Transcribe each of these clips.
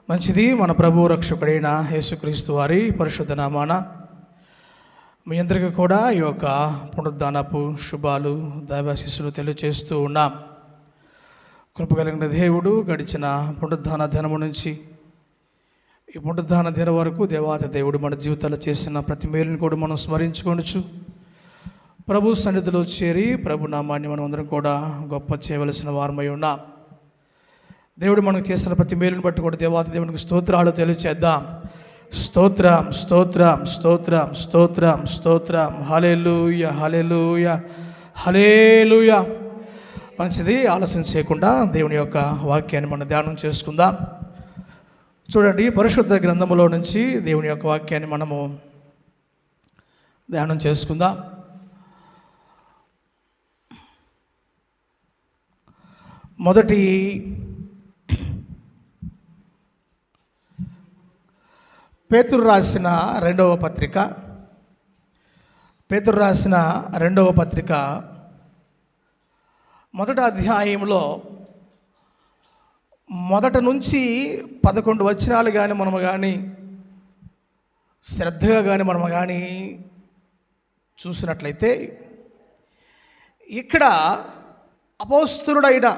మంచిది. మన ప్రభు రక్షకుడైన యేసుక్రీస్తు వారి పరిశుద్ధ నామాన మీ అందరికీ కూడా ఈ యొక్క పునరుద్ధానపు శుభాలు దైవాశీస్సులు తెలియజేస్తూ ఉన్నాం. కృపగలిగిన దేవుడు గడిచిన పునరుద్ధాన దినము నుంచి ఈ పునరుద్ధాన దినం వరకు దేవాతి దేవుడు మన జీవితాల్లో చేసిన ప్రతి మేలుని కూడా మనం స్మరించుకొనొచ్చు. ప్రభు సన్నిధిలో చేరి ప్రభు నామాన్ని మనం అందరం కూడా గొప్ప చేయవలసిన వారమై ఉన్నాం. దేవుడు మనకు చేసిన ప్రతి మేలుని బట్టి కూడా దేవాతి దేవునికి స్తోత్రాలు తెలియచేద్దాం. స్తోత్రం స్తోత్రం స్తోత్రం స్తోత్రం స్తోత్రం. హల్లెలూయా హల్లెలూయా హల్లెలూయా. మంచిది. ఆలస్యం చేయకుండా దేవుని యొక్క వాక్యాన్ని మనం ధ్యానం చేసుకుందాం. చూడండి, పరిశుద్ధ గ్రంథములో నుంచి దేవుని యొక్క వాక్యాన్ని మనము ధ్యానం చేసుకుందాం. మొదటి పేతురు రాసిన రెండవ పత్రిక మొదటి అధ్యాయంలో మొదట నుంచి 11 వచనాలు కానీ మనము కానీ శ్రద్ధగా కానీ మనము కానీ చూసినట్లయితే ఇక్కడ అపోస్తలుడైన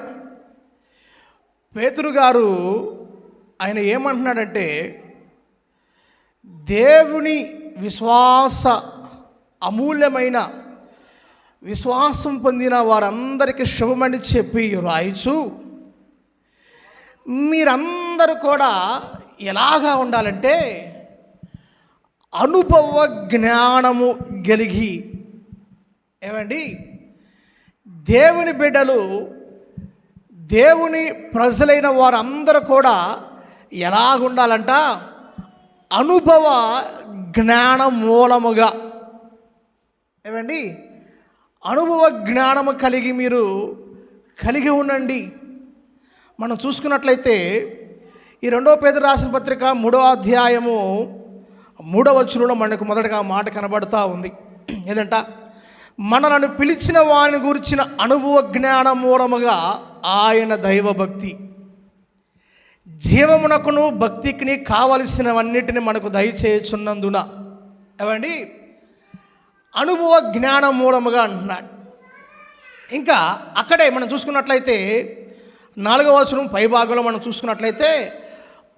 పేతురు గారు ఆయన ఏమంటున్నాడంటే, దేవుని అమూల్యమైన విశ్వాసం పొందిన వారందరికీ శుభమని చెప్పి రాయచు, మీరందరూ కూడా ఎలాగా ఉండాలంటే అనుభవ జ్ఞానము కలిగి, ఏమండి, దేవుని బిడ్డలు దేవుని ప్రజలైన వారందరూ కూడా ఎలాగుండాలంట, అనుభవ జ్ఞాన మూలముగా, ఏమండి, అనుభవ జ్ఞానము మీరు కలిగి ఉండండి. మనం చూసుకున్నట్లయితే ఈ 2వ పేతురు రాసిన పత్రిక 3వ అధ్యాయము 3వ వచనంలో మనకు మొదటగా మాట కనబడుతూ ఉంది. ఏదంట, మనలను పిలిచిన వారిని గురించిన అనుభవ జ్ఞాన మూలముగా ఆయన దైవభక్తి జీవమునకును భక్తికి కావలసినవన్నిటిని మనకు దయచేయుచున్నందున, ఏమండి, అనుభవ జ్ఞాన మూలముగా అంటున్నాడు. ఇంకా అక్కడే మనం చూసుకున్నట్లయితే 4వ వచనం పై భాగంలో మనం చూసుకున్నట్లయితే,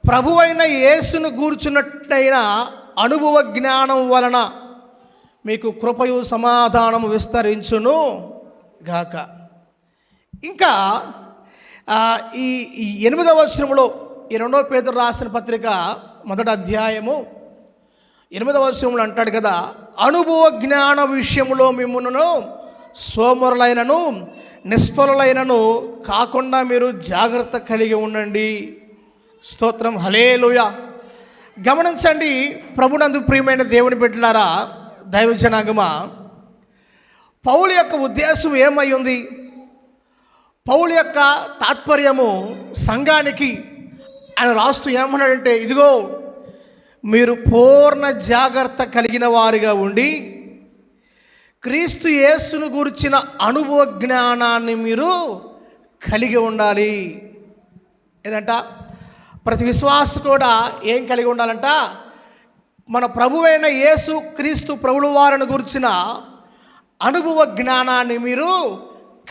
ప్రభువైన యేసును గూర్చున్నట్టయిన అనుభవ జ్ఞానం వలన మీకు కృపయు సమాధానము విస్తరించును గాక. ఇంకా ఈ 8వ వచనంలో ఈ 2వ పేతురు రాసిన పత్రిక మొదటి అధ్యాయము 8వ వచనంలో అంటాడు కదా, అనుభవ జ్ఞాన విషయంలో మిమ్మును సోమరులైనను నిష్ఫలులైనను కాకుండా మీరు జాగ్రత్త కలిగి ఉండండి. స్తోత్రం, హల్లెలూయా. గమనించండి, ప్రభునందు ప్రియమైన దేవుని బిడ్డలారా, దైవ జనాంగమా, పౌలు యొక్క ఉద్దేశం ఏమై ఉంది? పౌలు యొక్క తాత్పర్యము సంఘానికి ఆయన రాస్తూ ఏమన్నాడంటే, ఇదిగో మీరు పూర్ణ జాగ్రత్త కలిగిన వారిగా ఉండి క్రీస్తు యేసును గురించిన అనుభవ జ్ఞానాన్ని మీరు కలిగి ఉండాలి. ఏదంట, ప్రతి విశ్వాస కూడా ఏం కలిగి ఉండాలంట, మన ప్రభువైన యేసు క్రీస్తు ప్రభువు వారిని గురించిన అనుభవ జ్ఞానాన్ని మీరు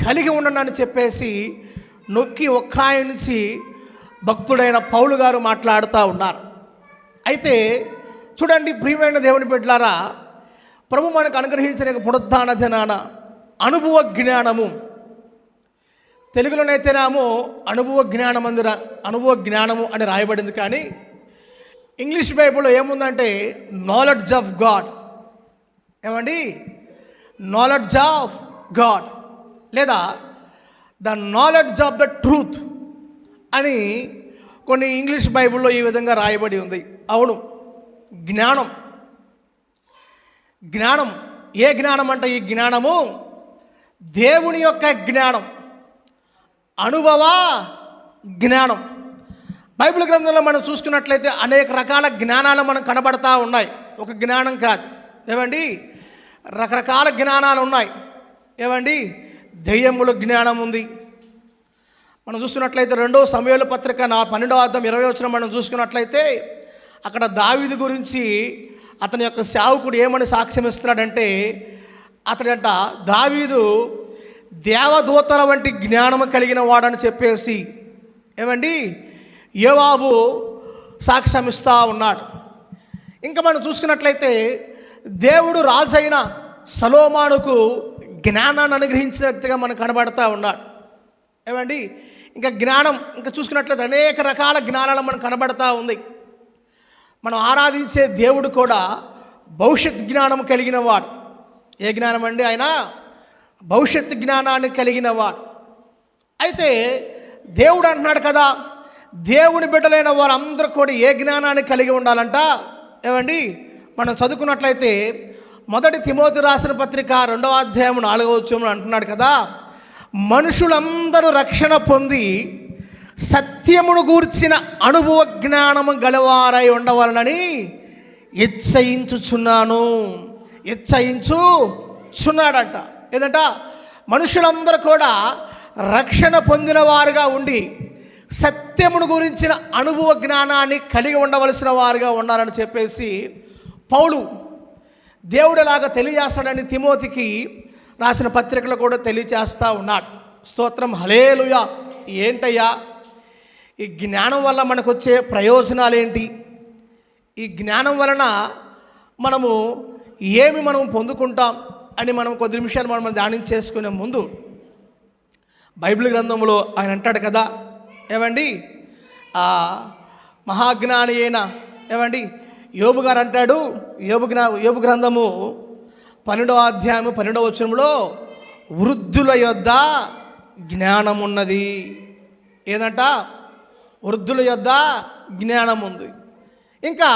కలిగి ఉండండి అని చెప్పేసి నొక్కి ఒక్కాయించి భక్తుడైన పౌలు గారు మాట్లాడుతూ ఉన్నారు. అయితే చూడండి ప్రియమైన దేవుని బిడ్డలారా, ప్రభు మనకు అనుగ్రహించిన పునరుద్ధాన దినాన అనుభవ జ్ఞానము, తెలుగులోనైతేనేమో అనుభవ జ్ఞానము అని రాయబడింది. కానీ ఇంగ్లీష్ బైబిల్లో ఏముందంటే నాలెడ్జ్ ఆఫ్ గాడ్, ఏమండి, నాలెడ్జ్ ఆఫ్ గాడ్ లేదా the knowledge of the truth అని కొన్ని ఇంగ్లీష్ బైబిల్లో ఈ విధంగా రాయబడి ఉంది. అవును, జ్ఞానం. ఏ జ్ఞానం అంటే ఈ జ్ఞానము దేవుని యొక్క జ్ఞానం, అనుభవ జ్ఞానం. బైబిల్ గ్రంథంలో మనం చూసుకున్నట్లయితే అనేక రకాల జ్ఞానాలు మనకు కనబడతా ఉన్నాయి. ఒక జ్ఞానం కాదు, ఏమండి, రకరకాల జ్ఞానాలు ఉన్నాయి. ఏమండి, దెయ్యముల జ్ఞానం ఉంది, మనం చూస్తున్నట్లయితే 2 సమూయేలు పత్రిక 12వ అధ్యాయం 20వ వచనం మనం చూసుకున్నట్లయితే అక్కడ దావీదు గురించి అతని యొక్క సేవకుడు ఏమని సాక్ష్యం ఇస్తున్నాడంటే, అతడంట దావీదు దేవదూతల వంటి జ్ఞానము కలిగిన వాడని చెప్పేసి యోవాబు సాక్ష్యం ఇస్తూ ఉన్నాడు. ఇంకా మనం చూసుకున్నట్లయితే దేవుడు రాజు అయిన సొలొమోనుకు జ్ఞానాన్ని అనుగ్రహించిన వ్యక్తిగా మనకు కనబడతా ఉన్నాడు. ఇంకా జ్ఞానం ఇంకా చూసుకున్నట్లయితే అనేక రకాల జ్ఞానాలు మనకు కనబడతా ఉంది. మనం ఆరాధించే దేవుడు కూడా భవిష్యత్ జ్ఞానం కలిగిన వాడు. ఏ జ్ఞానం అండి? ఆయన భవిష్యత్ జ్ఞానాన్ని కలిగిన వాడు. అయితే దేవుడు అంటున్నాడు కదా, దేవుని బిడ్డలైన వారందరూ కూడా ఏ జ్ఞానాన్ని కలిగి ఉండాలంట? మనం చదువుకున్నట్లయితే 1 తిమోతి రాసిన పత్రిక 2వ అధ్యాయం 4వ వచనంలో అంటున్నాడు కదా, మనుషులందరూ రక్షణ పొంది సత్యమును గూర్చిన అనుభవ జ్ఞానము గలవారై ఉండవాలని ఇచ్చయించుచున్నాడంట. ఏదంట? మనుషులందరూ కూడా రక్షణ పొందిన వారుగా ఉండి సత్యమును గురించిన అనుభవ జ్ఞానాన్ని కలిగి ఉండవలసిన వారుగా ఉన్నారని చెప్పేసి పౌలు దేవుడిలాగా తెలియజేస్తాడని తిమోతికి రాసిన పత్రికలు కూడా తెలియజేస్తూ ఉన్నాడు. స్తోత్రం, హల్లెలూయా. ఏంటయ్యా ఈ జ్ఞానం వల్ల మనకు వచ్చే ప్రయోజనాలు ఏంటి? ఈ జ్ఞానం వలన మనము మనం పొందుకుంటాం అని మనం కొద్ది నిమిషాలు మనం ధ్యానం చేసుకునే ముందు బైబిల్ గ్రంథంలో ఆయన అంటాడు కదా, మహాజ్ఞాని అయిన యోబు గారు అంటాడు, యోబు గ్రంథము 12వ అధ్యాయము 12వ వచనంలో వృద్ధుల యొద్ద జ్ఞానం ఉన్నది. ఏదంట? వృద్ధుల యొద్ద జ్ఞానం ఉంది. ఇంకా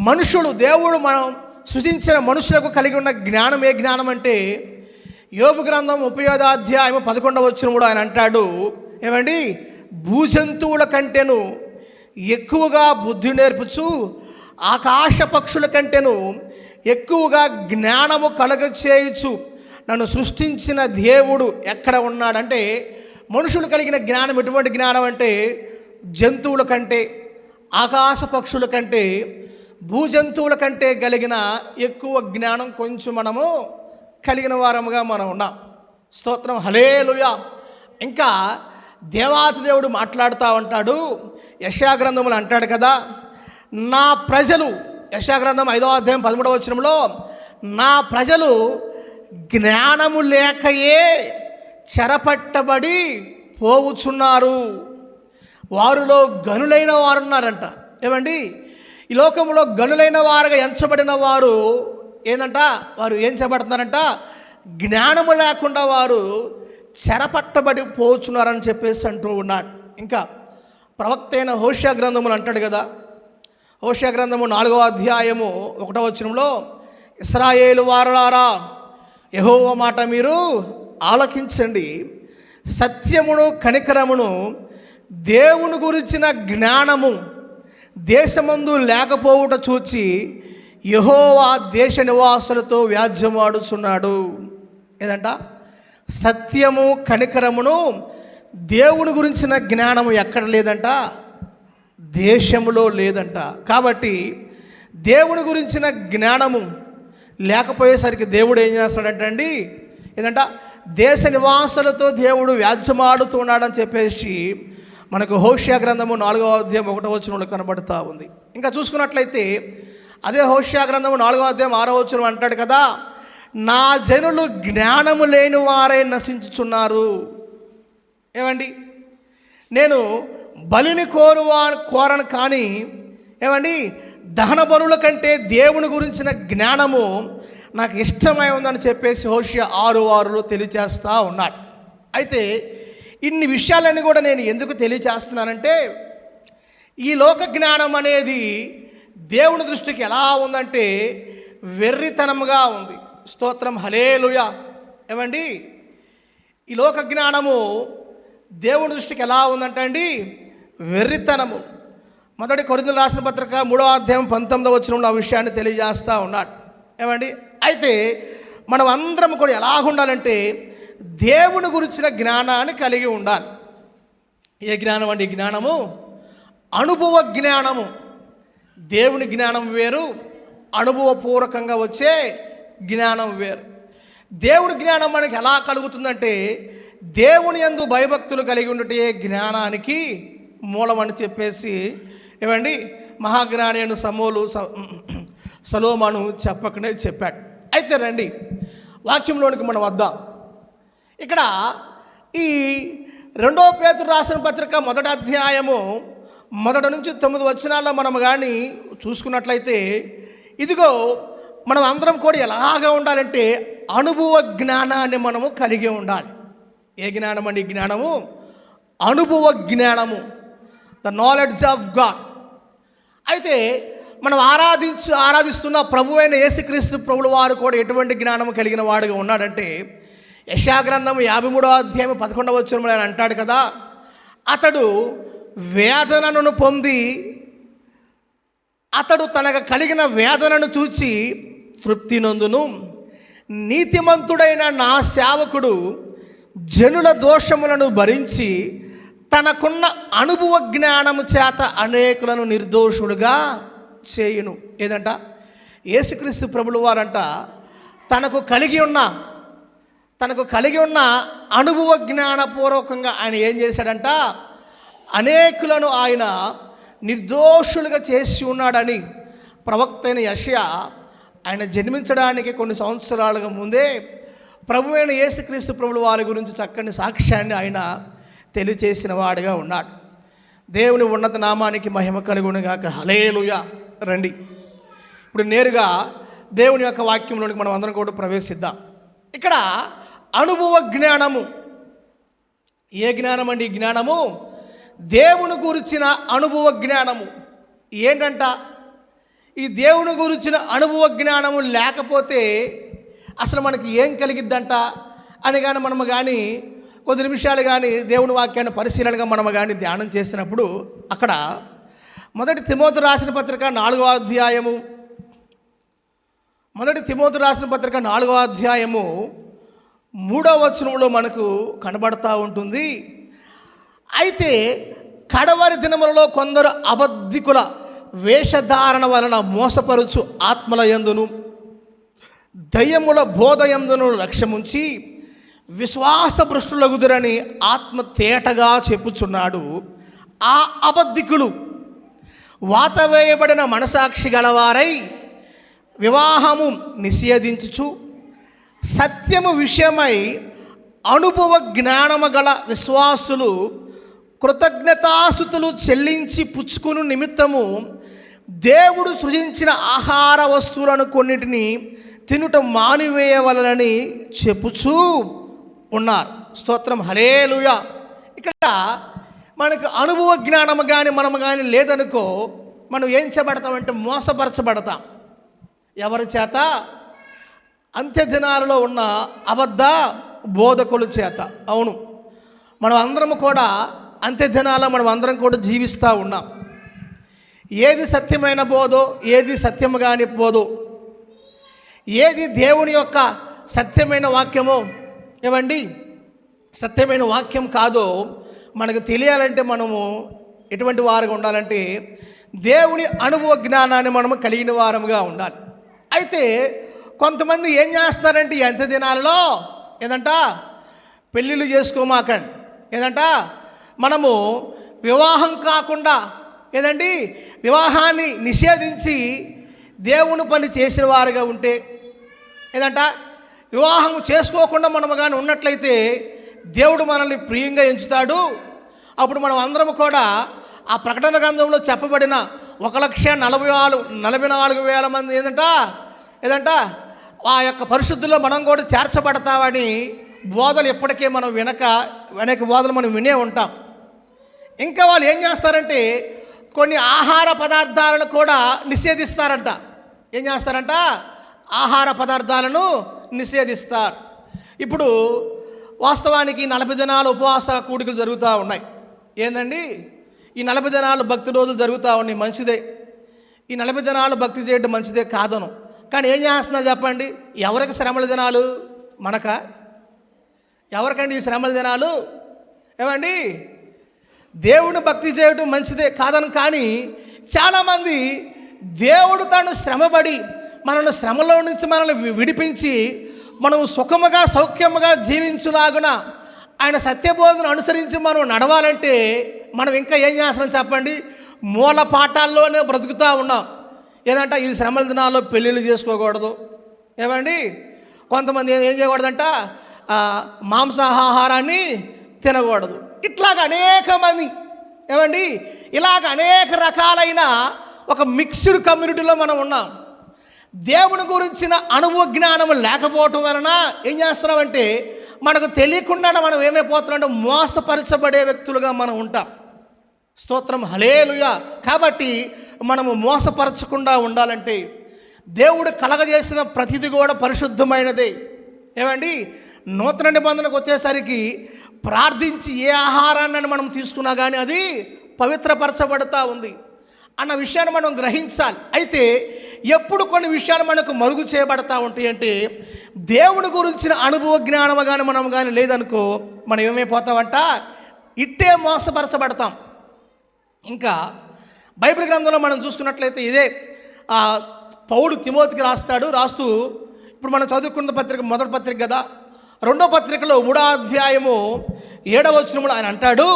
మనుషులు, దేవుడు మనం సృజించిన మనుషులకు కలిగి ఉన్న జ్ఞానం ఏ జ్ఞానం అంటే, యోబు గ్రంథం 35వ అధ్యాయం 11వ వచనంలో ఆయన అంటాడు, భూజంతువుల కంటేను ఎక్కువగా బుద్ధి నేర్పుచు ఆకాశ పక్షుల కంటేను ఎక్కువగా జ్ఞానము కలగచేయచ్చు నన్ను సృష్టించిన దేవుడు ఎక్కడ ఉన్నాడంటే, మనుషులు కలిగిన జ్ఞానం ఎటువంటి జ్ఞానం అంటే, జంతువుల కంటే, ఆకాశ పక్షుల కంటే, భూజంతువుల కంటే కలిగిన ఎక్కువ జ్ఞానం కొంచెం మనము కలిగిన వారముగా మనం ఉన్నాం. స్తోత్రం, హల్లెలూయా. ఇంకా దేవాతి దేవుడు మాట్లాడుతూ ఉంటాడు. యెషయా గ్రంథములు అంటాడు కదా, నా ప్రజలు, యెషయా గ్రంథం 5వ అధ్యాయం 13వ వచనంలో, నా ప్రజలు జ్ఞానము లేకయే చెరపట్టబడి పోవుచున్నారు, వారిలో గనులైన వారు ఉన్నారంట. ఈ లోకంలో గనులైన వారుగా ఎంచబడిన వారు వారు ఏం చేయబడుతున్నారంట? జ్ఞానము లేకుండా వారు చెరపట్టబడి పోచున్నారని చెప్పేసి అంటూ ఉన్నాడు. ఇంకా ప్రవక్త అయిన హోషేయ గ్రంథములు అంటాడు కదా, హోషేయ గ్రంథము 4వ అధ్యాయము 1వ వచనంలో, ఇశ్రాయేలు వారలారా యెహోవా మాట మీరు ఆలకించండి, సత్యమును కనికరమును దేవుని గురించిన జ్ఞానము దేశమందు లేకపోవుట చూచి యెహోవా దేశ నివాసులతో వ్యాజ్యమాడుచున్నాడు. ఏదంట? సత్యము కనికరమును దేవుని గురించిన జ్ఞానము ఎక్కడ లేదంట? దేశములో లేదంట. కాబట్టి దేవుని గురించిన జ్ఞానము లేకపోయేసరికి దేవుడు ఏం చేస్తాడంటే ఏదంట? దేశ నివాసులతో దేవుడు వ్యాజ్యమాడుతున్నాడని చెప్పేసి మనకు హోషేయ గ్రంథము 4వ అధ్యాయం 1వ వచనంలో కనబడుతూ ఉంది. ఇంకా చూసుకున్నట్లయితే అదే హోషేయ గ్రంథము 4వ అధ్యాయం 6వ వచనం అంటాడు కదా, నా జనులు జ్ఞానము లేని వారై నశించుచున్నారు. నేను బలిని కోరను కానీ దహన బలుల కంటే దేవుని గురించిన జ్ఞానము నాకు ఇష్టమై ఉందని చెప్పేసి హోషేయ 6:6లో తెలియచేస్తూ ఉన్నాడు. అయితే ఇన్ని విషయాలన్నీ కూడా నేను ఎందుకు తెలియచేస్తున్నానంటే, ఈ లోక జ్ఞానం అనేది దేవుని దృష్టికి ఎలా ఉందంటే వెర్రితనముగా ఉంది. స్తోత్రం, హల్లెలూయా. ఈ లోక జ్ఞానము దేవుని దృష్టికి ఎలా ఉందంటే వెర్రితనము. 1 కొరింథీయులకు రాసిన పత్రిక 3వ అధ్యాయం 19వ వచనంలో ఆ విషయాన్ని తెలియజేస్తూ ఉన్నాడు. అయితే మనం అందరం కూడా ఎలాగుండాలంటే దేవుని గురించిన జ్ఞానాన్ని కలిగి ఉండాలి. ఏ జ్ఞానం అంటే? జ్ఞానము అనుభవ జ్ఞానము. దేవుని జ్ఞానం వేరు, అనుభవపూర్వకంగా వచ్చే జ్ఞానం వేరు. దేవుని జ్ఞానం మనకి ఎలా కలుగుతుందంటే, దేవుని యందు భయభక్తులు కలిగి ఉండటే జ్ఞానానికి మూలమని చెప్పేసి ఏమండి మహాజ్ఞాని అయిన సొలొమోను చెప్పకనే చెప్పాడు. అయితే రండి వాక్యంలోనికి మనం వద్దాం. ఇక్కడ ఈ 2 పేతురు రాసిన పత్రిక 1వ అధ్యాయము 1 నుంచి 9 వచనాల్లో మనం కానీ చూసుకున్నట్లయితే, ఇదిగో మనం అందరం కూడా ఎలాగా ఉండాలంటే అనుభవ జ్ఞానాన్ని మనము కలిగి ఉండాలి. ఏ జ్ఞానం అండి? జ్ఞానము అనుభవ జ్ఞానము, ద నాలెడ్జ్ ఆఫ్ గాడ్. అయితే మనం ఆరాధిస్తున్న ప్రభు అయిన యేసుక్రీస్తు ప్రభువు వారు కూడా ఎటువంటి జ్ఞానం కలిగిన వాడుగా ఉన్నాడంటే, యెషయా గ్రంథం 53వ అధ్యాయం 11వ వచనంలో ఆయన అంటాడు కదా, అతడు వేదనను పొంది అతడు తనకు కలిగిన వేదనను చూచి తృప్తి నొందును. నీతిమంతుడైన నా సేవకుడు జనుల దోషములను భరించి తనకున్న అనుభవ జ్ఞానము చేత అనేకులను నిర్దోషుడుగా చేయును. ఏదంట? యేసుక్రీస్తు ప్రభులు వారంట తనకు కలిగి ఉన్న అనుభవ జ్ఞానపూర్వకంగా ఆయన ఏం చేశాడంట? అనేకులను ఆయన నిర్దోషులుగా చేసి ఉన్నాడని ప్రవక్త అయిన యెషయా ఆయన జన్మించడానికి కొన్ని సంవత్సరాలుగా ముందే ప్రభు అయిన యేసుక్రీస్తు ప్రభుల వారి గురించి చక్కని సాక్ష్యాన్ని ఆయన తెలియచేసిన వాడిగా ఉన్నాడు. దేవుని ఉన్నత నామానికి మహిమ కలుగునుగాక. హల్లెలూయా. రండి ఇప్పుడు నేరుగా దేవుని యొక్క వాక్యంలోనికి మనం అందరం కూడా ప్రవేశిద్దాం. ఇక్కడ అనుభవ జ్ఞానము. ఏ జ్ఞానం అండి? జ్ఞానము దేవుని గురించిన అనుభవ జ్ఞానము. ఏంటంట? ఈ దేవుని గురించిన అనుభవ జ్ఞానము లేకపోతే అసలు మనకి ఏం కలిగిద్దంట అని కానీ మనము కానీ కొద్ది నిమిషాలు కానీ దేవుని వాక్యాన్ని పరిశీలనగా మనము కానీ ధ్యానం చేసినప్పుడు, అక్కడ 1 తిమోతి రాసిన పత్రిక 4వ అధ్యాయము 1 తిమోతి రాసిన పత్రిక 4వ అధ్యాయము 3వ వచనంలో మనకు కనబడతా ఉంటుంది. అయితే కడవరి దినములలో కొందరు అబద్ధికుల వేషధారణ వలన మోసపరుచు ఆత్మల యందును దయ్యముల బోధ యందును లక్ష్యముంచి విశ్వాస భ్రష్టులగుదురని ఆత్మ తేటగా చెప్పుచున్నాడు. ఆ అబద్ధికులు వాతవేయబడిన మనసాక్షి గలవారై వివాహము నిషేధించుచు సత్యము విషయమై అనుభవ జ్ఞానము గల విశ్వాసులు కృతజ్ఞతాస్తుతులు చెల్లించి పుచ్చుకుని నిమిత్తము దేవుడు సృజించిన ఆహార వస్తువులను కొన్నిటిని తినుట మానివేయవలనని చెప్పుచూ ఉన్నారు. స్తోత్రం. హల్లెలూయా. ఇక్కడ మనకు అనుభవ జ్ఞానము కానీ మనము కానీ లేదనుకో, మనం ఏం చేయబడతామంటే మోసపరచబడతాం. ఎవరి చేత? అంత్య దినాలలో ఉన్న అబద్ధ బోధకుల చేత. అవును, మనం అందరం కూడా అంత్య దినాల్లో మనం అందరం కూడా జీవిస్తూ ఉన్నాం. ఏది సత్యమైన బోధో, ఏది సత్యము కాని బోధో, ఏది దేవుని యొక్క సత్యమైన వాక్యమో, ఏమండి సత్యమైన వాక్యం కాదో మనకు తెలియాలంటే మనము ఎటువంటి వారుగా ఉండాలంటే దేవుని అనుభవ జ్ఞానాన్ని మనము కలిగిన వారముగా ఉండాలి. అయితే కొంతమంది ఏం చేస్తారంటే ఈ అంత్య దినాలలో ఏదంట పెళ్ళిళ్ళు చేసుకోమాకండి, ఏదంట మనము వివాహం కాకుండా ఏదండి వివాహాన్ని నిషేధించి దేవుని పని చేసిన వారుగా ఉంటే, ఏదంట వివాహం చేసుకోకుండా మనము కానీ ఉన్నట్లయితే దేవుడు మనల్ని ప్రియంగా ఎంచుతాడు. అప్పుడు మనం అందరం కూడా ఆ ప్రకటన గ్రంథంలో చెప్పబడిన 1,44,000 మంది ఏదంట ఆ యొక్క పరిశుద్ధుల్లో మనం కూడా చేర్చబడతామని బోధలు ఎప్పటికే మనం వెనక బోధలు మనం వినే ఉంటాం. ఇంకా వాళ్ళు ఏం చేస్తారంటే కొన్ని ఆహార పదార్థాలను కూడా నిషేధిస్తారంట. ఏం చేస్తారంట? ఆహార పదార్థాలను నిషేధిస్తారు. ఇప్పుడు వాస్తవానికి 40 దినాలు ఉపవాస కూడికలు జరుగుతూ ఉన్నాయి. ఏందండి ఈ 40 దినాలు భక్తి రోజులు జరుగుతూ ఉన్నాయి, మంచిదే. ఈ 40 దినాలు భక్తి చేయడం మంచిదే కాదను. కానీ ఏం చేస్తున్నారు చెప్పండి? ఎవరికి శ్రమల దినాలు? మనక? ఎవరికండి ఈ శ్రమల దినాలు? ఏమండి దేవుని భక్తి చేయడం మంచిదే కాదని, కానీ చాలామంది దేవుడు తాను శ్రమపడి మనల్ని శ్రమలో నుంచి మనల్ని విడిపించి మనం సుఖముగా సౌఖ్యముగా జీవించులాగున ఆయన సత్యబోధను అనుసరించి మనం నడవాలంటే మనం ఇంకా ఏం చేస్తున్నాం చెప్పండి? మూల పాఠాల్లోనే బ్రతుకుతూ ఉన్నాం. ఏదంట, ఈ శ్రమల దినాల్లో పెళ్ళిళ్ళు చేసుకోకూడదు, ఏమండి కొంతమంది ఏం చేయకూడదంట, మాంసాహారాన్ని తినకూడదు. ఇట్లాగ అనేక మంది ఏమండి ఇలాగ అనేక రకాలైన ఒక మిక్స్డ్ కమ్యూనిటీలో మనం ఉన్నాం. దేవుని గురించిన అనుభవ జ్ఞానం లేకపోవటం వలన ఏం చేస్తున్నామంటే మనకు తెలియకుండా మనం ఏమైపోతున్నామంటే మోసపరచబడే వ్యక్తులుగా మనం ఉంటాం. స్తోత్రం, హల్లెలూయా. కాబట్టి మనము మోసపరచకుండా ఉండాలంటే దేవుడు కలగజేసిన ప్రతిది కూడా పరిశుద్ధమైనదే. ఏమండి నూతన నిబంధనకు వచ్చేసరికి ప్రార్థించి ఏ ఆహారాన్ని మనం తీసుకున్నా కానీ అది పవిత్రపరచబడుతూ ఉంది అన్న విషయాన్ని మనం గ్రహించాలి. అయితే ఎప్పుడు కొన్ని విషయాలు మనకు మరుగు చేయబడతా ఉంటాయి అంటే దేవుడి గురించిన అనుభవ జ్ఞానం కానీ మనం కానీ లేదనుకో మనం ఏమైపోతామంట, ఇట్టే మోసపరచబడతాం. ఇంకా బైబిల్ గ్రంథంలో మనం చూసుకున్నట్లయితే ఇదే పౌలు తిమోతికి రాస్తూ ఇప్పుడు మనం చదువుకున్న పత్రిక మొదటి పత్రిక కదా, రెండో పత్రికలో 3వ అధ్యాయము 7వ వచనంలో ఆయన అంటాడు,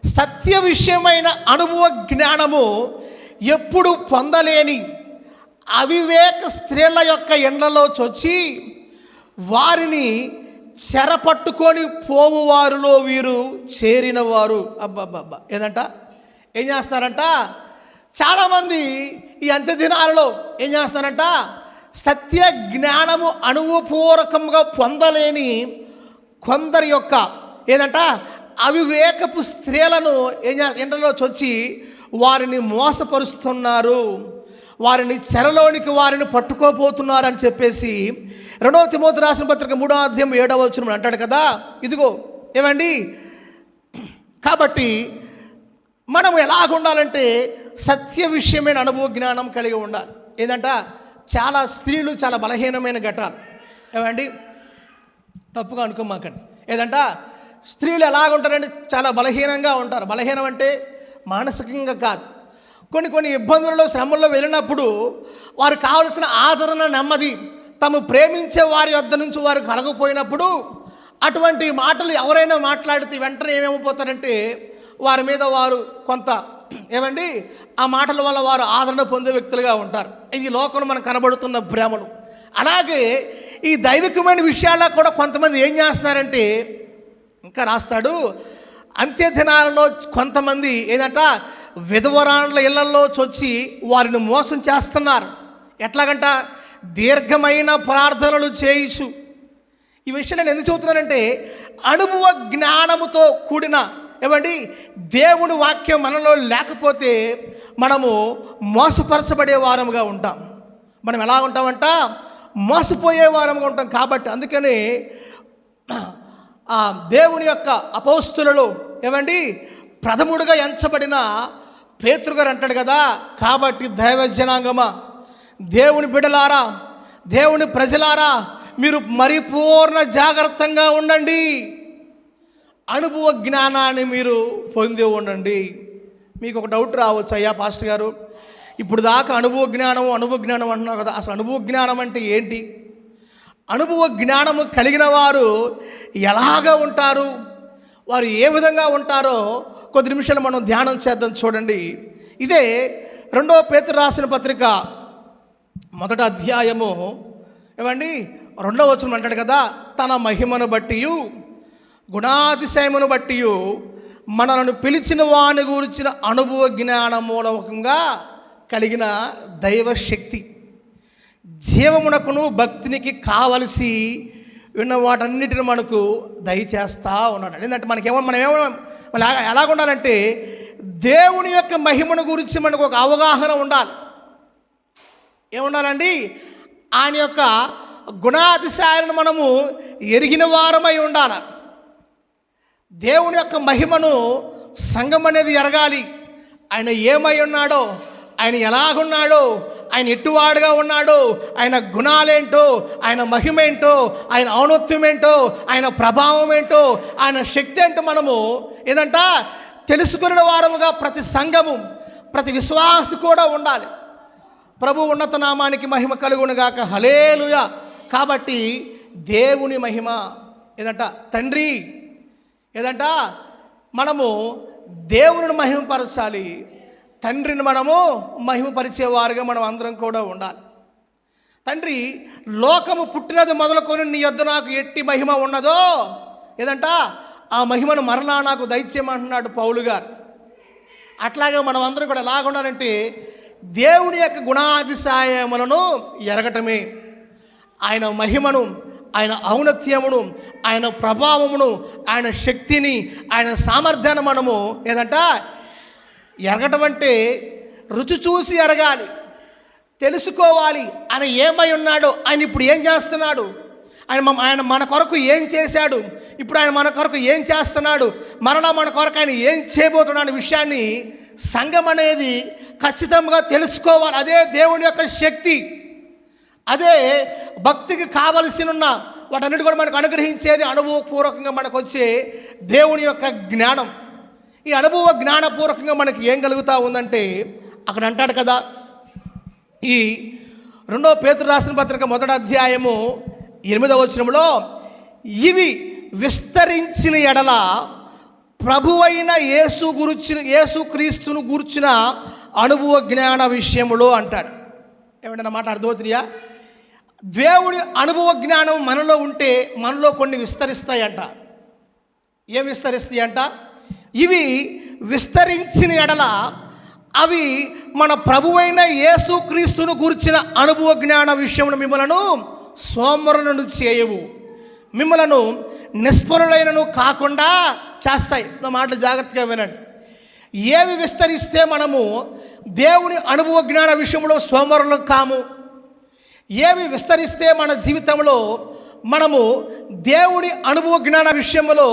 సత్య విషయమైన అనుభవ జ్ఞానము ఎప్పుడు పొందలేని అవివేక స్త్రీల యొక్క ఎండ్లలో చొచ్చి వారిని చెరపట్టుకొని పోవువారిలో వీరు చేరిన వారు. అబ్బబ్బబ్బా, ఏదంట ఏం చేస్తారంట, చాలామంది ఈ అంత్య దినాలలో ఏం చేస్తారంట, సత్య జ్ఞానము అనుభవపూర్వకంగా పొందలేని కొందరి యొక్క ఏదంట అవివేకపు స్త్రీలను ఎండలో చొచ్చి వారిని మోసపరుస్తున్నారు, వారిని చెరలోనికి వారిని పట్టుకోపోతున్నారు అని చెప్పేసి 2వ తిమోతి రాసిన పత్రిక 3వ అధ్యాయం 7వ వచనం అంటాడు కదా. ఇదిగో ఏమండి, కాబట్టి మనం ఎలాగుండాలంటే సత్య విషయమైన అనుభవ జ్ఞానం కలిగి ఉండాలి. ఏంటంట చాలా స్త్రీలు చాలా బలహీనమైన ఘటాలు, ఏమండి తప్పుగా అనుకోమాకండి. ఏదంట స్త్రీలు ఎలాగుంటారంటే చాలా బలహీనంగా ఉంటారు. బలహీనం అంటే మానసికంగా కాదు, కొన్ని ఇబ్బందులలో శ్రమల్లో వెళ్ళినప్పుడు వారు కావలసిన ఆదరణ నెమ్మది తాము ప్రేమించే వారి వద్ద నుంచి వారు కలగపోయినప్పుడు అటువంటి మాటలు ఎవరైనా మాట్లాడితే వెంటనే ఏమైపోతారంటే వారి మీద వారు కొంత ఏమండి ఆ మాటల వల్ల వారు ఆదరణ పొందే వ్యక్తులుగా ఉంటారు. ఇది లోకంలో మనకు కనబడుతున్న ప్రేమలు. అలాగే ఈ దైవికమైన విషయాల్లో కూడా కొంతమంది ఏం చేస్తున్నారంటే ఇంకా రాస్తాడు, అంత్య దినాలలో కొంతమంది ఏదంట విధవరాండ్ల ఇళ్లలో చొచ్చి వారిని మోసం చేస్తున్నారు. ఎట్లాగంట దీర్ఘమైన ప్రార్థనలు చేయించు. ఈ విషయాన్ని నేను ఎందుకు చెబుతున్నానంటే అనుభవ జ్ఞానముతో కూడిన ఏమండి దేవుని వాక్యం మనలో లేకపోతే మనము మోసపరచబడే వారముగా ఉంటాం. మనం ఎలా ఉంటామంట, మోసపోయే వారముగా ఉంటాం. కాబట్టి అందుకని ఆ దేవుని యొక్క అపోస్తులలో ఏమండి ప్రథముడుగా ఎంచబడిన పేతురు గారు అంటాడు కదా, కాబట్టి దైవ జనాంగమా, దేవుని బిడ్డలారా, దేవుని ప్రజలారా, మీరు పరిపూర్ణ జాగ్రత్తగా ఉండండి, అనుభవ జ్ఞానాన్ని మీరు పొంది ఉండండి. మీకు ఒక డౌట్ రావచ్చు, అయ్యా పాస్టర్ గారు ఇప్పుడు దాకా అనుభవ జ్ఞానం అంటున్నారు కదా, అసలు అనుభవ జ్ఞానం అంటే ఏంటి? అనుభవ జ్ఞానము కలిగిన వారు ఎలాగ ఉంటారు, వారు ఏ విధంగా ఉంటారో కొద్ది నిమిషాలు మనం ధ్యానం చేద్దాం. చూడండి, ఇదే 2వ పేతురు రాసిన పత్రిక 1వ అధ్యాయము ఏమండి 2వ వచనం అంటాడు కదా, తన మహిమను బట్టి గుణాతిశయమును బట్టి మనలను పిలిచిన వాని గురించిన అనుభవ జ్ఞానమూలకంగా కలిగిన దైవశక్తి జీవమునకును భక్తినికి కావలసి ఉన్న వాటన్నిటిని మనకు దయచేస్తూ ఉన్నాడు. ఏంటంటే మనమేమో ఎలాగ ఉండాలంటే దేవుని యొక్క మహిమను గురించి మనకు ఒక అవగాహన ఉండాలి. ఏముండాలండి, ఆయన యొక్క గుణాతిశయాలను మనము ఎరిగిన వారమై ఉండాలి. దేవుని యొక్క మహిమను సంఘం అనేది ఎరగాలి. ఆయన ఏమై ఉన్నాడో, ఆయన ఎలాగున్నాడో, ఆయన ఎట్టువాడుగా ఉన్నాడో, ఆయన గుణాలేంటో, ఆయన మహిమ ఏంటో, ఆయన ఔన్నత్యం ఏంటో, ఆయన ప్రభావం ఏంటో, ఆయన శక్తి ఏంటో మనము ఏదంట తెలుసుకునే వారముగా ప్రతి సంఘము, ప్రతి విశ్వాసి కూడా ఉండాలి. ప్రభు ఉన్నత నామానికి మహిమ కలుగునుగాక. హల్లెలూయా. కాబట్టి దేవుని మహిమ ఏదంట, తండ్రి ఏదంట, మనము దేవుని మహిమపరచాలి, తండ్రిని మనము మహిమపరిచేవారుగా మనం అందరం కూడా ఉండాలి. తండ్రి, లోకము పుట్టినది మొదలుకొని నీ యొద్ద నాకు ఎట్టి మహిమ ఉన్నదో ఏదంట, ఆ మహిమను మరలా నాకు దయచేయమంటున్నాడు పౌలు గారు. అట్లాగే మనం అందరం కూడా ఎలాగుండాలంటే దేవుని యొక్క గుణాతిశయములను ఎరగటమే, ఆయన మహిమను, ఆయన ఔన్నత్యమును, ఆయన ప్రభావమును, ఆయన శక్తిని, ఆయన సామర్థ్యాన్ని మనము ఏదంట ఎరగటం అంటే రుచి చూసి ఎరగాలి, తెలుసుకోవాలి. ఆయన ఏమై ఉన్నాడో, ఆయన ఇప్పుడు ఏం చేస్తున్నాడు, ఆయన మన కొరకు ఏం చేశాడు, ఇప్పుడు ఆయన మన కొరకు ఏం చేస్తున్నాడు, మరలా మన కొరకు ఆయన ఏం చేయబోతున్నాడు అనే విషయాన్ని సంఘం అనేది ఖచ్చితంగా తెలుసుకోవాలి. అదే దేవుని యొక్క శక్తి, అదే భక్తికి కావలసిన వాటన్నిటి కూడా మనకు అనుగ్రహించేది అనుభవపూర్వకంగా మనకు వచ్చే దేవుని యొక్క జ్ఞానం. ఈ అనుభవ జ్ఞానపూర్వకంగా మనకి ఏం కలుగుతూ ఉందంటే, అక్కడ అంటాడు కదా, ఈ 2 పేతురు రాసిన పత్రిక 1వ అధ్యాయము 8వ వచనంలో, ఇవి విస్తరించిన ఎడల ప్రభువైన యేసుక్రీస్తును గూర్చిన అనుభవ జ్ఞాన విషయములో అంటాడు. ఏమంటే మాట అర్థమవుతుందా? దేవుని అనుభవ జ్ఞానం మనలో ఉంటే మనలో కొన్ని విస్తరిస్తాయంట. ఏం విస్తరిస్తాయంట? ఇవి విస్తరించిన ఎడల అవి మన ప్రభువైన యేసుక్రీస్తును గూర్చిన అనుభవ జ్ఞాన విషయమును మిమ్మలను సోమరులను చేయవు, మిమ్మలను నిష్ఫలులైనను కాకుండా చేస్తాయి. నా మాటలు జాగ్రత్తగా వినండి. ఏవి విస్తరిస్తే మనము దేవుని అనుభవ జ్ఞాన విషయంలో సోమరులు కాము, ఏవి విస్తరిస్తే మన జీవితంలో మనము దేవుని అనుభవ జ్ఞాన విషయంలో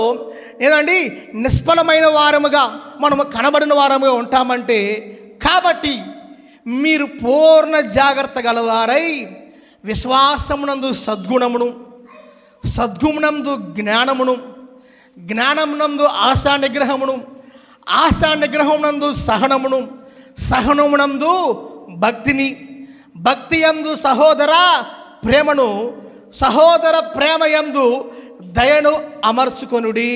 ఏదండి నిష్ఫలమైన వారముగా మనము కనబడిన వారముగా ఉంటామంటే, కాబట్టి మీరు పూర్ణ జాగ్రత్త గలవారై విశ్వాసమునందు సద్గుణమును, సద్గుణమునందు జ్ఞానమును, జ్ఞానమునందు ఆశా నిగ్రహమును, ఆశా నిగ్రహమునందు సహనమును, సహనమునందు భక్తిని, భక్తి యందు సహోదర ప్రేమను, సహోదర ప్రేమ యందు దయను అమర్చుకొనుడి.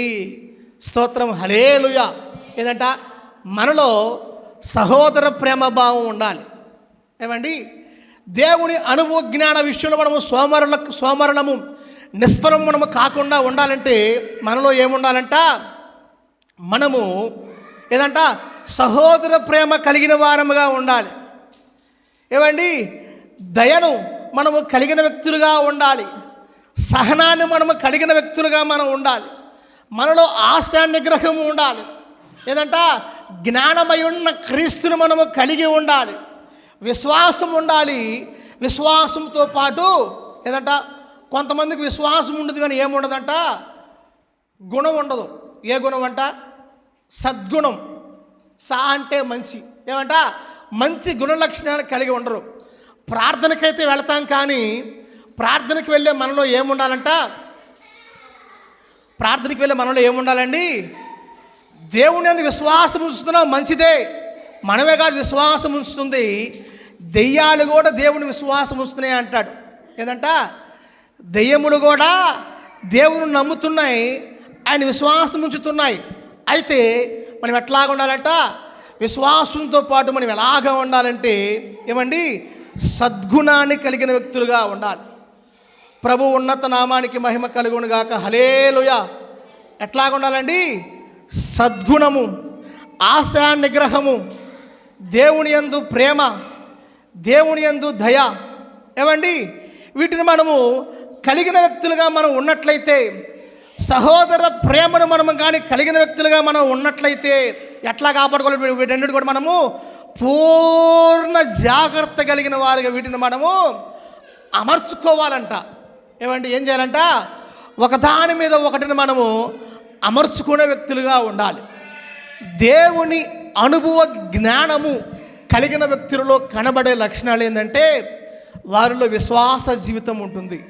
స్తోత్రం. హల్లెలూయా. ఏదంట, మనలో సహోదర ప్రేమ భావం ఉండాలి. ఏమండి, దేవుని అనుభవ జ్ఞాన విషయంలో మనము సోమరులము నిష్ఫలం మనము కాకుండా ఉండాలంటే మనలో ఏముండాలంట, మనము ఏదంట సహోదర ప్రేమ కలిగిన వారముగా ఉండాలి. ఏమండి, దయను మనము కలిగిన వ్యక్తులుగా ఉండాలి, సహనాన్ని మనము కలిగిన వ్యక్తులుగా మనం ఉండాలి, మనలో ఆశా నిగ్రహం ఉండాలి. ఏదంట జ్ఞానమయున్న క్రీస్తుని మనము కలిగి ఉండాలి, విశ్వాసం ఉండాలి. విశ్వాసంతో పాటు ఏదంట కొంతమందికి విశ్వాసం ఉండదు కానీ ఏముండదంట, గుణం ఉండదు. ఏ గుణం అంట? సద్గుణం. అంటే మంచి, ఏమంట మంచి గుణ లక్షణాలు కలిగి ఉండరు. ప్రార్థనకైతే వెళతాం కానీ ప్రార్థనకి వెళ్ళే మనలో ఏముండాలంట, ప్రార్థనకి వెళ్ళే మనలో ఏముండాలండి? దేవుని యందు విశ్వాసం ఉంచుతున్నాం, మంచిదే. మనమే కాదు విశ్వాసం ఉంచుతుంది, దెయ్యాలు కూడా దేవుని విశ్వాసం ఉంచుతున్నాయి అంటాడు. ఏదంట దెయ్యములు కూడా దేవుని నమ్ముతున్నాయి, ఆయన విశ్వాసం ఉంచుతున్నాయి. అయితే మనం ఎట్లాగా ఉండాలంట? విశ్వాసంతో పాటు మనం ఎలాగా ఉండాలంటే ఏమండి, సద్గుణాన్ని కలిగిన వ్యక్తులుగా ఉండాలి. ప్రభు ఉన్నత నామానికి మహిమ కలుగునుగాక. హల్లెలూయా. ఎట్లాగా ఉండాలండి? సద్గుణము, ఆశా నిగ్రహము, దేవుని యందు ప్రేమ, దేవుని యందు దయ. ఏమండి, వీటిని మనము కలిగిన వ్యక్తులుగా మనం ఉన్నట్లయితే, సహోదర ప్రేమను మనము కానీ కలిగిన వ్యక్తులుగా మనం ఉన్నట్లయితే ఎట్లా కాపాడుకోవాలి? వీటన్నిటి కూడా మనము పూర్ణ జాగ్రత్త కలిగిన వారిగా వీటిని మనము అమర్చుకోవాలంట. ఏమండి, ఏం చేయాలంట? ఒకదాని మీద ఒకటిని మనము అమర్చుకునే వ్యక్తులుగా ఉండాలి. దేవుని అనుభవ జ్ఞానము కలిగిన వ్యక్తులలో కనబడే లక్షణాలు ఏంటంటే, వారిలో విశ్వాస జీవితం ఉంటుంది.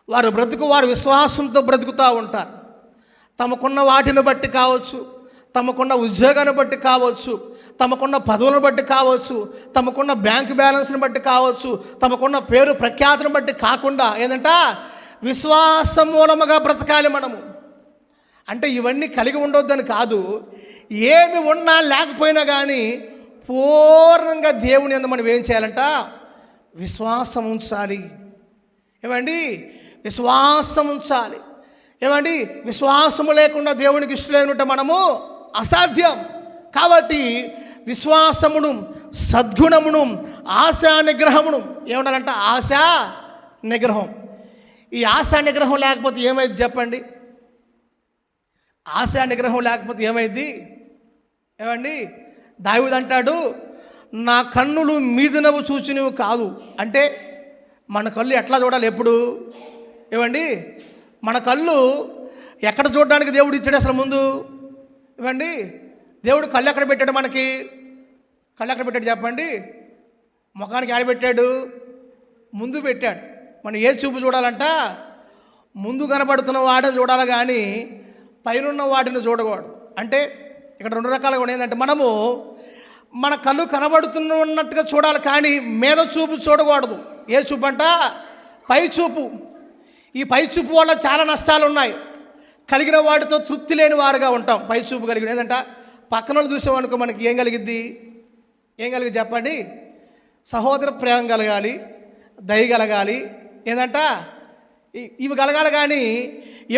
వారు విశ్వాసంతో బ్రతుకుతూ ఉంటారు. తమకున్న వాటిని బట్టి కావచ్చు, తమకున్న ఉద్యోగాన్ని బట్టి కావచ్చు, తమకున్న పదవులను బట్టి కావచ్చు, తమకున్న బ్యాంక్ బ్యాలెన్స్ని బట్టి కావచ్చు, తమకున్న పేరు ప్రఖ్యాతిని బట్టి కాకుండా ఏంటంట విశ్వాసం మూలముగా బ్రతకాలి మనము. అంటే ఇవన్నీ కలిగి ఉండొద్దని కాదు, ఏమి ఉన్నా లేకపోయినా కానీ పూర్ణంగా దేవుని యందు మనం ఏం చేయాలంట, విశ్వాసం ఉంచాలి. ఏమండి, విశ్వాసం ఉంచాలి. ఏమండి, విశ్వాసము లేకుండా దేవునికి ఇష్టలేనుట మనము అసాధ్యం. కాబట్టి విశ్వాసమును, సద్గుణమును, ఆశా నిగ్రహమును ఏమన్నారంట, ఆశా నిగ్రహం. ఈ ఆశా నిగ్రహం లేకపోతే ఏమైంది చెప్పండి? ఆశా నిగ్రహం లేకపోతే ఏమైంది? ఏమండి, దావీదు అంటాడు, నా కన్నులు మీదినవు చూచినవి కాదు. అంటే మన కళ్ళు ఎట్లా చూడాలి ఎప్పుడు? ఏమండి, మన కళ్ళు ఎక్కడ చూడడానికి దేవుడు ఇచ్చాడు అసలు ముందు? ఏమండి, దేవుడు కళ్ళు ఎక్కడ పెట్టాడు? మనకి కళ్ళు ఎక్కడ పెట్టాడు చెప్పండి? ముఖానికి ఆడ పెట్టాడు, ముందు పెట్టాడు. మనం ఏ చూపు చూడాలంట? ముందు కనబడుతున్న వాటిని చూడాలి కానీ పైనున్న వాటిని చూడకూడదు. అంటే ఇక్కడ రెండు రకాలుగా కూడా ఏంటంటే, మనము మన కళ్ళు కనబడుతున్నట్టుగా చూడాలి కానీ మీద చూపు చూడకూడదు. ఏ చూపు అంట? పై చూపు. ఈ పై చూపు వల్ల చాలా నష్టాలు ఉన్నాయి. కలిగిన వాటితో తృప్తి లేని వారుగా ఉంటాం. పై చూపు కలిగిన ఏంటంట, పక్కన వాళ్ళు చూసామనుకో మనకి ఏం కలిగిద్ది? ఏం కలిగి చెప్పండి? సహోదర ప్రేమ కలగాలి, దయ కలగాలి, ఏంటంట ఇవి కలగాలి. కానీ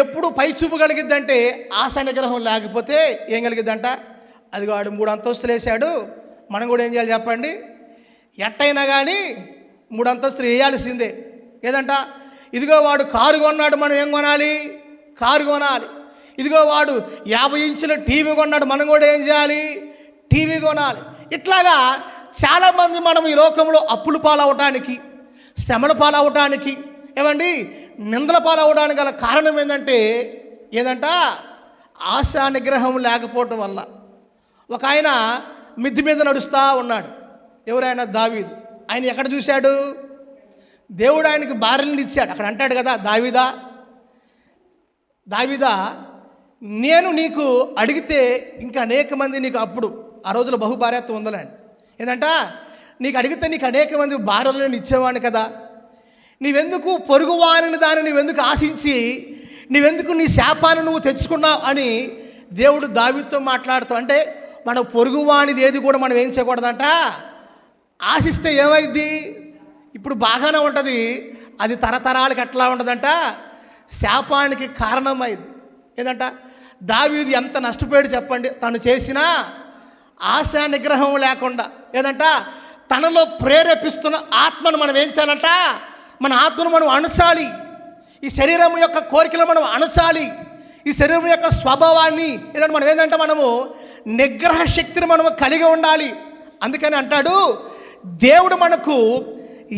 ఎప్పుడు పై చూపు కలిగిద్దంటే ఆశా నిగ్రహం లేకపోతే ఏం కలిగిద్దంట? అది వాడు 3 అంతస్తులు వేసాడు, మనం కూడా ఏం చేయాలి చెప్పండి? ఎట్టయినా కానీ 3 అంతస్తులు వేయాల్సిందే. ఏదంట, ఇదిగో వాడు కారు కొన్నాడు, మనం ఏం కొనాలి? కారు కొనాలి. ఇదిగో వాడు 50 ఇంచుల టీవీ కొన్నాడు, మనం కూడా ఏం చేయాలి? టీవీ కొనాలి. ఇట్లాగా చాలామంది మనం ఈ లోకంలో అప్పులు పాలవటానికి, శ్రమల పాలవటానికి, ఏమండి నిందల పాలవడానికి గల కారణం ఏంటంటే ఏదంట, ఆశా నిగ్రహం లేకపోవటం వల్ల. ఒక ఆయన మిద్ది మీద నడుస్తూ ఉన్నాడు. ఎవరైనా? దావీదు. ఆయన ఎక్కడ చూశాడు? దేవుడు ఆయనకి భార్యలను ఇచ్చాడు. అక్కడ అంటాడు కదా, దావీదా నేను నీకు అడిగితే ఇంకా అనేక మంది నీకు, అప్పుడు ఆ రోజుల్లో బహుభార్యత్వం ఉందలేండి, ఏంటంట నీకు అడిగితే నీకు అనేక మంది భార్యలను ఇచ్చేవాడిని కదా, నీవెందుకు పొరుగువాని దాన్ని నీవెందుకు ఆశించి, నీవెందుకు నీ శాపాన్ని నువ్వు తెచ్చుకున్నావు అని దేవుడు దావీదుతో మాట్లాడుతూ. అంటే మన పొరుగువానిది ఏది కూడా మనం ఏం చేయకూడదంట, ఆశిస్తే ఏమైద్ది? ఇప్పుడు బాగానే ఉంటుంది, అది తరతరాలకి ఎట్లా ఉంటుందంట, శాపానికి కారణమైంది. ఏదంట, దావీదు ఎంత నష్టపోయాడు చెప్పండి, తను చేసిన ఆశా నిగ్రహం లేకుండా. ఏదంట, తనలో ప్రేరేపిస్తున్న ఆత్మను మనం ఏం చేయాలంట, మన ఆత్మను మనం అణచాలి. ఈ శరీరం యొక్క కోరికలను మనం అణచాలి. ఈ శరీరం యొక్క స్వభావాన్ని ఏదంటే మనం ఏంటంటే మనము నిగ్రహ శక్తిని మనము కలిగి ఉండాలి. అందుకని అంటాడు, దేవుడు మనకు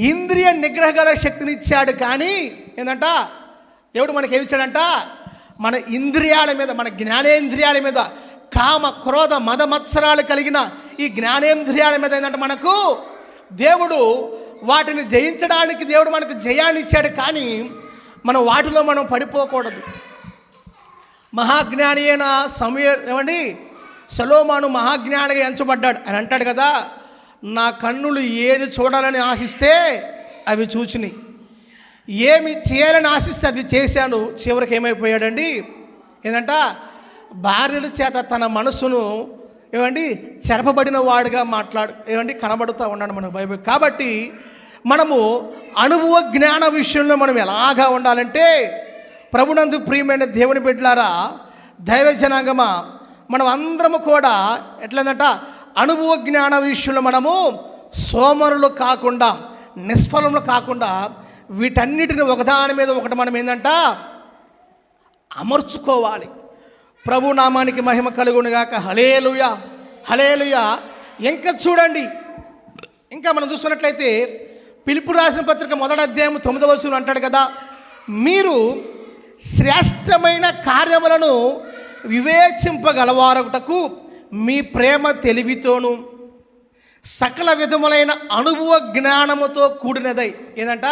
ఇంద్రియ నిగ్రహ గల శక్తిని ఇచ్చాడు. కానీ ఏంటంట, దేవుడు మనకి ఏమి ఇచ్చాడంట, మన ఇంద్రియాల మీద, మన జ్ఞానేంద్రియాల మీద, కామ క్రోధ మద మత్సరాలు కలిగిన ఈ జ్ఞానేంద్రియాల మీద ఏంటంటే మనకు దేవుడు వాటిని జయించడానికి దేవుడు మనకు జయాన్ని ఇచ్చాడు. కానీ మనం వాటిలో మనం పడిపోకూడదు. మహాజ్ఞాని అయిన ఏమండి సొలొమోను మహాజ్ఞానిగా ఎంచబడ్డాడు. అని అంటాడు కదా, నా కన్నులు ఏది చూడాలని ఆశిస్తే అవి చూచినాయి, ఏమి చేయాలని ఆశిస్తే అది చేశాను. చివరికి ఏమైపోయాడండి, ఏంటంట భార్యల చేత తన మనసును ఏమండి చెరపబడిన వాడుగా ఏమండి కనబడుతూ ఉన్నాడు మనకు బైబిల్. కాబట్టి మనము అనుభవ జ్ఞాన విషయంలో మనం ఎలాగా ఉండాలంటే, ప్రభునందు ప్రియమైన దేవుని బిడ్డలారా, దైవ జనాంగమా, మనం అందరము కూడా ఎట్లయిందంట, అనుభవ జ్ఞాన విషయంలో మనము సోమరులు కాకుండా, నిష్ఫలములు కాకుండా, వీటన్నిటిని ఒకదాని మీద ఒకటి మనం ఏంటంట అమర్చుకోవాలి. ప్రభు నామానికి మహిమ కలుగునుగాక. హల్లెలూయా, హల్లెలూయా. ఇంకా చూడండి, ఇంకా మనం చూసుకున్నట్లయితే పిలుపు రాసిన పత్రిక 1వ అధ్యాయం 9వ వచనం అంటాడు కదా, మీరు శ్రేష్టమైన కార్యములను వివేచింపగలవారటకు మీ ప్రేమ తెలివితోను సకల విధములైన అనుభవ జ్ఞానముతో కూడినదై, ఏదంట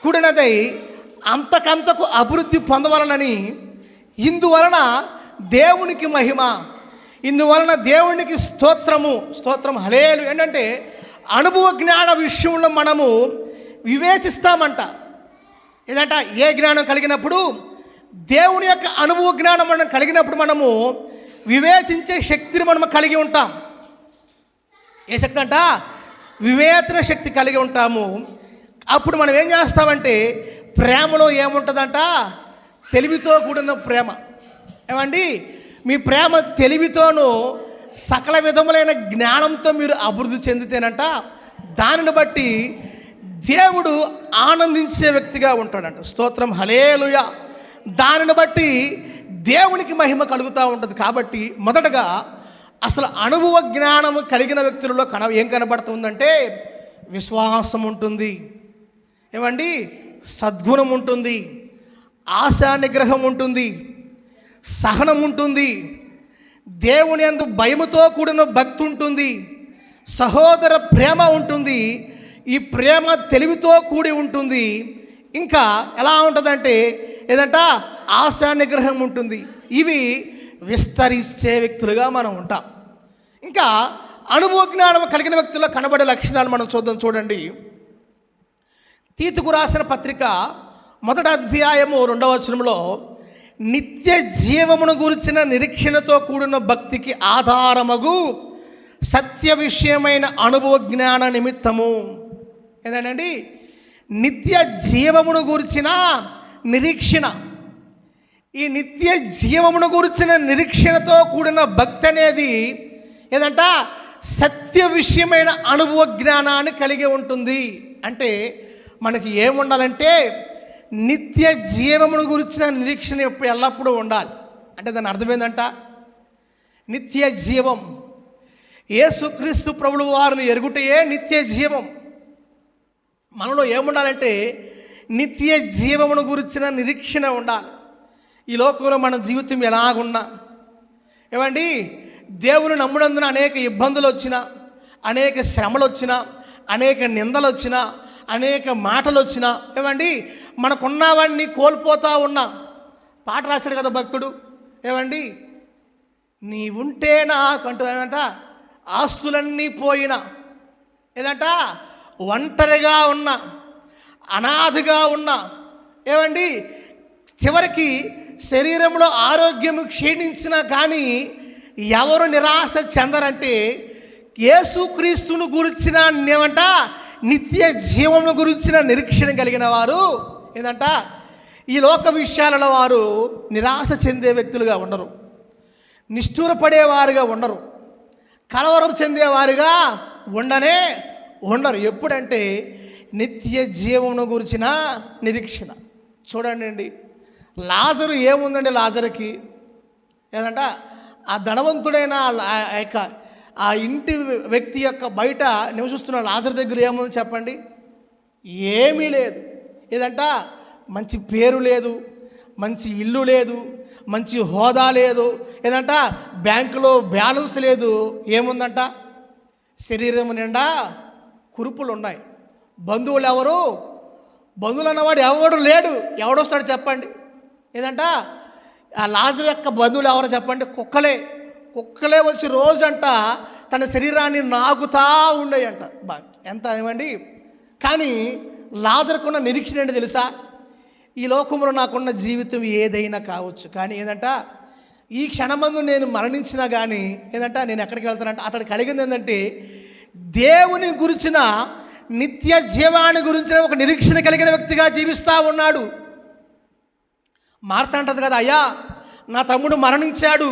కూడినదై అంతకంతకు అభివృద్ధి పొందవలనని, ఇందువలన దేవునికి మహిమ ఇందువలన దేవునికి స్తోత్రం హల్లెలూయా. ఏంటంటే అనుభవ జ్ఞాన విషయంలో మనము వివేచిస్తామంట. ఏదంట ఏ జ్ఞానం కలిగినప్పుడు, దేవుని యొక్క అనుభవ జ్ఞానం మనం కలిగినప్పుడు మనము వివేచించే శక్తిని మనము కలిగి ఉంటాం. ఏ శక్తి అంట? వివేచన శక్తి కలిగి ఉంటాము. అప్పుడు మనం ఏం చేస్తామంటే ప్రేమలో ఏముంటుందంట? తెలివితో కూడిన ప్రేమ. ఏమండి, మీ ప్రేమ తెలివితోనూ సకల విధములైన జ్ఞానంతో మీరు అభివృద్ధి చెందితేనంట దానిని బట్టి దేవుడు ఆనందించే వ్యక్తిగా ఉంటాడంట. స్తోత్రం హల్లెలూయా. దానిని బట్టి దేవునికి మహిమ కలుగుతూ ఉంటుంది. కాబట్టి మొదటగా అసలు అనుభవ జ్ఞానము కలిగిన వ్యక్తులలో ఏం కనబడుతుందంటే విశ్వాసం ఉంటుంది, ఏమండి, సద్గుణం ఉంటుంది, ఆశా నిగ్రహం ఉంటుంది, సహనం ఉంటుంది, దేవుని యందు భయముతో కూడిన భక్తి ఉంటుంది, సహోదర ప్రేమ ఉంటుంది. ఈ ప్రేమ తెలివితో కూడి ఉంటుంది. ఇంకా ఎలా ఉంటుందంటే ఏదంట ఆశా నిగ్రహం ఉంటుంది. ఇవి విస్తరించే వ్యక్తులుగా మనం ఉంటాం. ఇంకా అనుభవ జ్ఞానం కలిగిన వ్యక్తుల్లో కనబడే లక్షణాలు మనం చూడండి. తీతుకు రాసిన పత్రిక 1వ అధ్యాయము 2వ వచనంలో నిత్య జీవమును గురించిన నిరీక్షణతో కూడిన భక్తికి ఆధారమగు సత్య విషయమైన అనుభవ జ్ఞాన నిమిత్తము. ఏదండి? నిత్య జీవమును గురించిన నిరీక్షణ. ఈ నిత్య జీవమును గురించిన నిరీక్షణతో కూడిన భక్తి అనేది ఏదంట సత్య విషయమైన అనుభవ జ్ఞానాన్ని కలిగి ఉంటుంది. అంటే మనకి ఏముండాలంటే నిత్య జీవమును గురించిన నిరీక్షణ ఎల్లప్పుడూ ఉండాలి. అంటే దాని అర్థం ఏంటంట? నిత్య జీవం, యేసుక్రీస్తు ప్రభువు వారిని ఎరుగుటయే నిత్య జీవం. మనలో ఏముండాలంటే నిత్య జీవమును గురించిన నిరీక్షణ ఉండాలి. ఈ లోకంలో మన జీవితం ఎలాగున్నా, ఏమండి, దేవుని నమ్మునందున అనేక ఇబ్బందులు వచ్చినా, అనేక శ్రమలు వచ్చినా, అనేక నిందలు వచ్చినా, అనేక మాటలు వచ్చినా, ఏమండి, మనకున్నవన్నీ కోల్పోతూ ఉన్నాం. పాట రాశాడు కదా భక్తుడు, ఏమండి, నీవుంటే నాకంటూ ఏమంట ఆస్తులన్నీ పోయినా, ఏదంట ఒంటరిగా ఉన్నా, అనాథగా ఉన్నా, ఏమండి, చివరికి శరీరంలో ఆరోగ్యం క్షీణించినా కానీ ఎవరు నిరాశ చెందరంటే యేసుక్రీస్తును గురించిన ఏమంట నిత్య జీవము గురించిన నిరీక్షణ కలిగిన వారు ఏదంట ఈ లోక విషయాలలో వారు నిరాశ చెందే వ్యక్తులుగా ఉండరు, నిష్ఠూరపడేవారుగా ఉండరు, కలవరం చెందేవారుగా ఉండరు. ఎప్పుడంటే నిత్య జీవమును గురించిన నిరీక్షణ. చూడండి, లాజరు ఏముందండి? లాజరుకి ఏదంట ఆ ధనవంతుడైన ఆ ఇంటి వ్యక్తి యొక్క బయట నివసిస్తున్న లాజరు దగ్గర ఏముంది చెప్పండి? ఏమీ లేదు. ఏదంట మంచి పేరు లేదు, మంచి ఇల్లు లేదు, మంచి హోదా లేదు, ఏదంట బ్యాంకులో బ్యాలెన్స్ లేదు. ఏముందంట? శరీరం నిండా కురుపులు ఉన్నాయి. బంధువులు ఎవరు? బంధువులు అన్నవాడు ఎవడు లేడు. ఎవడొస్తాడు చెప్పండి? ఏదంట ఆ లాజరు యొక్క బంధువులు ఎవరో చెప్పండి? కుక్కలే వచ్చి రోజంట తన శరీరాన్ని నాగుతా ఉండేయంట. ఎంత ఏమండి? కానీ లాజరుకున్న నిరీక్షణ ఏంటి తెలుసా? ఈ లోకంలో నాకున్న జీవితం ఏదైనా కావచ్చు, కానీ ఏదంట ఈ క్షణమందు నేను మరణించినా కానీ ఏదంట నేను ఎక్కడికి వెళ్తానంటే అతడు కలిగింది ఏంటంటే దేవుని గురించిన నిత్య జీవాన్ని గురించిన ఒక నిరీక్షణ కలిగిన వ్యక్తిగా జీవిస్తూ ఉన్నాడు. మార్త అంటది కదా, అయ్యా నా తమ్ముడు మరణించాడు,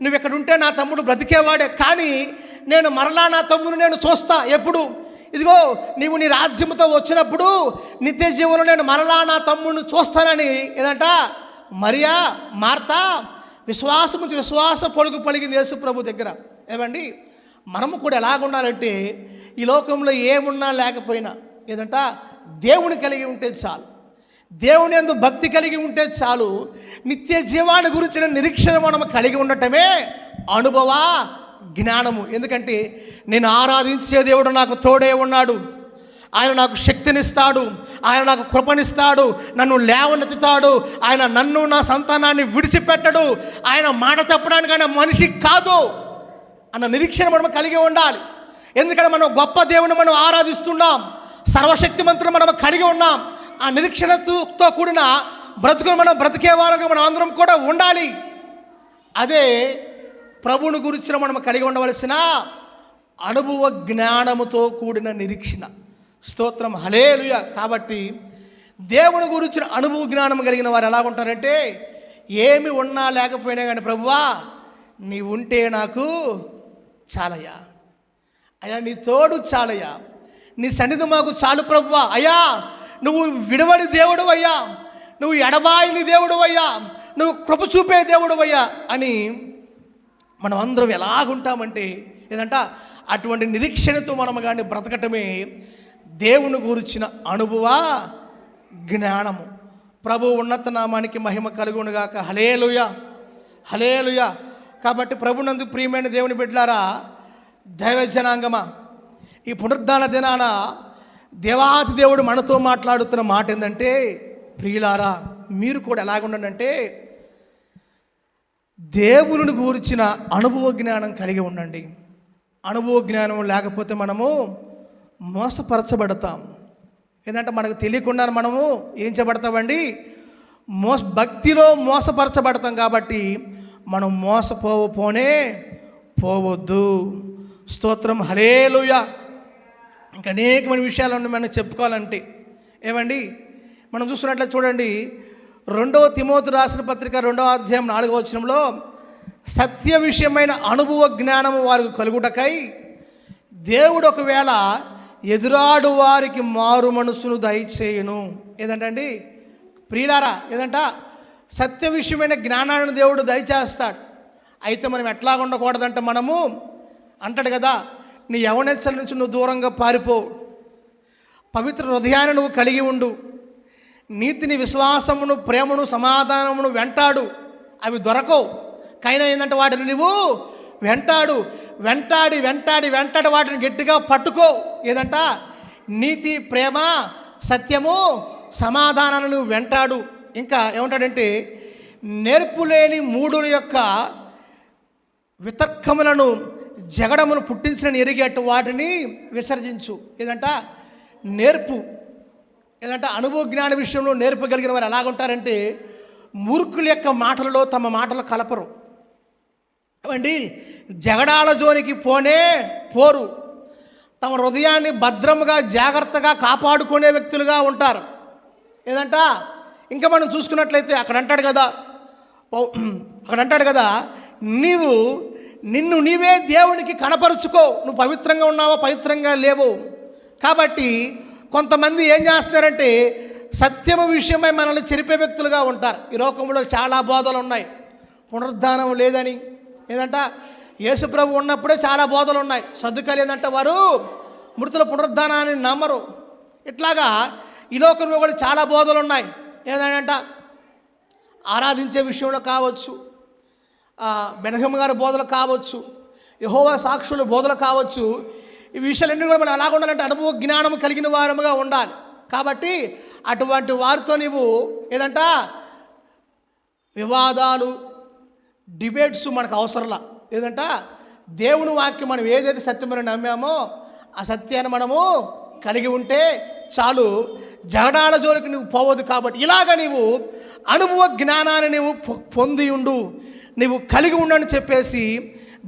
నువ్వు ఇక్కడ ఉంటే నా తమ్ముడు బ్రతికేవాడే, కానీ నేను మరలా నా తమ్ముడు నేను చూస్తా. ఎప్పుడు? ఇదిగో నీవు నీ రాజ్యంతో వచ్చినప్పుడు నిత్య జీవంలో నేను మరలా నా తమ్ముడిని చూస్తానని ఏదంట మరియా మార్త విశ్వాస పొడుగు పలిగింది యేసు ప్రభు దగ్గర. ఏమండి, మనము కూడా ఎలాగుండాలంటే ఈ లోకంలో ఏమున్నా లేకపోయినా ఏదంట దేవుని కలిగి ఉంటే చాలు, దేవుని యందు భక్తి కలిగి ఉంటే చాలు. నిత్య జీవాన్ని గురించిన నిరీక్షణ మనం కలిగి ఉండటమే అనుభవ జ్ఞానము. ఎందుకంటే నేను ఆరాధించే దేవుడు నాకు తోడే ఉన్నాడు, ఆయన నాకు శక్తినిస్తాడు, ఆయన నాకు కృపనిస్తాడు, నన్ను లేవనెత్తుతాడు, ఆయన నన్ను నా సంతానాన్ని విడిచిపెట్టడు, ఆయన మాట చెప్పడానికి ఆయన మనిషి కాదు. అన్న నిరీక్షణ మనం కలిగి ఉండాలి. ఎందుకంటే మనం గొప్ప దేవుని మనం ఆరాధిస్తున్నాం, సర్వశక్తిమంతుడు మనం కలిగి ఉన్నాం. ఆ నిరీక్షణతో కూడిన బ్రతుకులు మనం బ్రతికే వారంగా మనం అందరం కూడా ఉండాలి. అదే ప్రభువుని గురించి మనం కలిగి ఉండవలసిన అనుభవ జ్ఞానముతో కూడిన నిరీక్షణ. స్తోత్రం, హల్లెలూయా. కాబట్టి దేవుని గురించిన అనుభవ జ్ఞానం కలిగిన వారు ఎలా ఉంటారంటే, ఏమి ఉన్నా లేకపోయినా కానీ ప్రభువా నీ ఉంటే నాకు చాలయ్యా, అయ్యా నీ తోడు చాలయ్యా, నీ సన్నిధి మాకు చాలు ప్రభువా, అయ్యా నువ్వు విడవని దేవుడు అయ్యా, నువ్వు ఎడబాయిని దేవుడు అయ్యా, నువ్వు కృప చూపే దేవుడు అయ్యా అని మనం అందరం ఎలాగుంటామంటే ఏదంట అటువంటి నిరీక్షణతో మనం కానీ బ్రతకటమే దేవుని గురించిన అనుభవ జ్ఞానము. ప్రభు ఉన్నత నామానికి మహిమ కలుగునుగాక. హల్లెలూయా, హల్లెలూయా. కాబట్టి ప్రభునందు ప్రియమైన దేవుని బిడ్డలారా, దైవ జనాంగమా, ఈ పునరుద్ధాన దినాన దేవాతి దేవుడు మనతో మాట్లాడుతున్న మాట ఏంటంటే, ప్రియులారా మీరు కూడా ఎలాగుండంటే దేవుని గురించిన అనుభవ జ్ఞానం కలిగి ఉండండి. అనుభవ జ్ఞానం లేకపోతే మనము మోసపరచబడతాం. ఏంటంటే మనకు తెలియకుండా మనము ఏం చేయబడతామండి, భక్తిలో మోసపరచబడతాం. కాబట్టి మనం మోసపోనే పోవద్దు. స్తోత్రం, హల్లెలూయా. ఇంకా అనేకమైన విషయాలు మనం చెప్పుకోవాలంటే ఏమండి, మనం చూస్తున్నట్లయితే చూడండి, 2 తిమోతి రాసిన పత్రిక 2వ అధ్యాయం 4వ వచనంలో సత్య విషయమైన అనుభవ జ్ఞానము వారికి కలుగుటకై దేవుడు ఒకవేళ ఎదురాడు వారికి మారు మనసును దయచేయును. ఏదంటండి ప్రియులారా, ఏదంట సత్య విషయమైన జ్ఞానాన్ని దేవుడు దయచేస్తాడు. అయితే మనం ఎట్లా ఉండకూడదంటే, మనము అంటాడు కదా, నీ యవనెచ్చల నుంచి నువ్వు దూరంగా పారిపో, పవిత్ర హృదయాన్ని నువ్వు కలిగి ఉండు, నీతిని విశ్వాసమును ప్రేమను సమాధానమును వెంటాడు. అవి దొరకవు, కైనా ఏంటంటే వాటిని నువ్వు వెంటాడి వాటిని గట్టిగా పట్టుకో. ఏదంట నీతి, ప్రేమ, సత్యము, సమాధానాన్ని నువ్వు వెంటాడు. ఇంకా ఏమంటాడంటే, నేర్పులేని మూడుల యొక్క వితర్కములను జగడమును పుట్టించిన ఎరిగేట్టు వాటిని విసర్జించు. ఏదంట నేర్పు. ఏదంటే అనుభవ జ్ఞాన విషయంలో నేర్పగలిగిన వారు ఎలాగుంటారంటే, మూర్ఖుల యొక్క మాటలలో తమ మాటలు కలపరు. ఏమండి, జగడాల జోనికి పోరు. తమ హృదయాన్ని భద్రముగా జాగ్రత్తగా కాపాడుకునే వ్యక్తులుగా ఉంటారు. ఏదంట ఇంకా మనం చూసుకున్నట్లయితే అక్కడ అంటాడు కదా, నిన్ను నీవే దేవునికి కనపరుచుకో. నువ్వు పవిత్రంగా ఉన్నావో పవిత్రంగా లేవో. కాబట్టి కొంతమంది ఏం చేస్తారంటే, సత్యము విషయమై మనల్ని చెరిపే వ్యక్తులుగా ఉంటారు. ఈ లోకంలో చాలా బోధలు ఉన్నాయి. పునరుద్ధానం లేదని, ఏదంట యేసుప్రభు ఉన్నప్పుడే చాలా బోధలు ఉన్నాయి. సద్దుకాలు ఏంటంటే వారు మృతుల పునరుద్ధానాన్ని నమ్మరు. ఇట్లాగా ఈ లోకంలో కూడా చాలా బోధలు ఉన్నాయి. ఏదంట ఆరాధించే విషయంలో కావచ్చు, బెనహం గారి బోధలు కావచ్చు, యెహోవా సాక్షుల బోధలు కావచ్చు. ఈ విషయాలన్నీ కూడా మనం ఎలా ఉండాలంటే అనుభవ జ్ఞానం కలిగిన వారముగా ఉండాలి. కాబట్టి అటువంటి వారితో నీవు ఏదంట వివాదాలు, డిబేట్స్ మనకు అవసరంలా. ఏదంట దేవుని వాక్యం మనం ఏదైతే సత్యమని నమ్మామో ఆ సత్యాన్ని మనము కలిగి ఉంటే చాలు, జగడాల జోలికి నువ్వు పోవద్దు. కాబట్టి ఇలాగ నీవు అనుభవ జ్ఞానాన్ని నీవు పొంది ఉండు, నీవు కలిగి ఉండని చెప్పేసి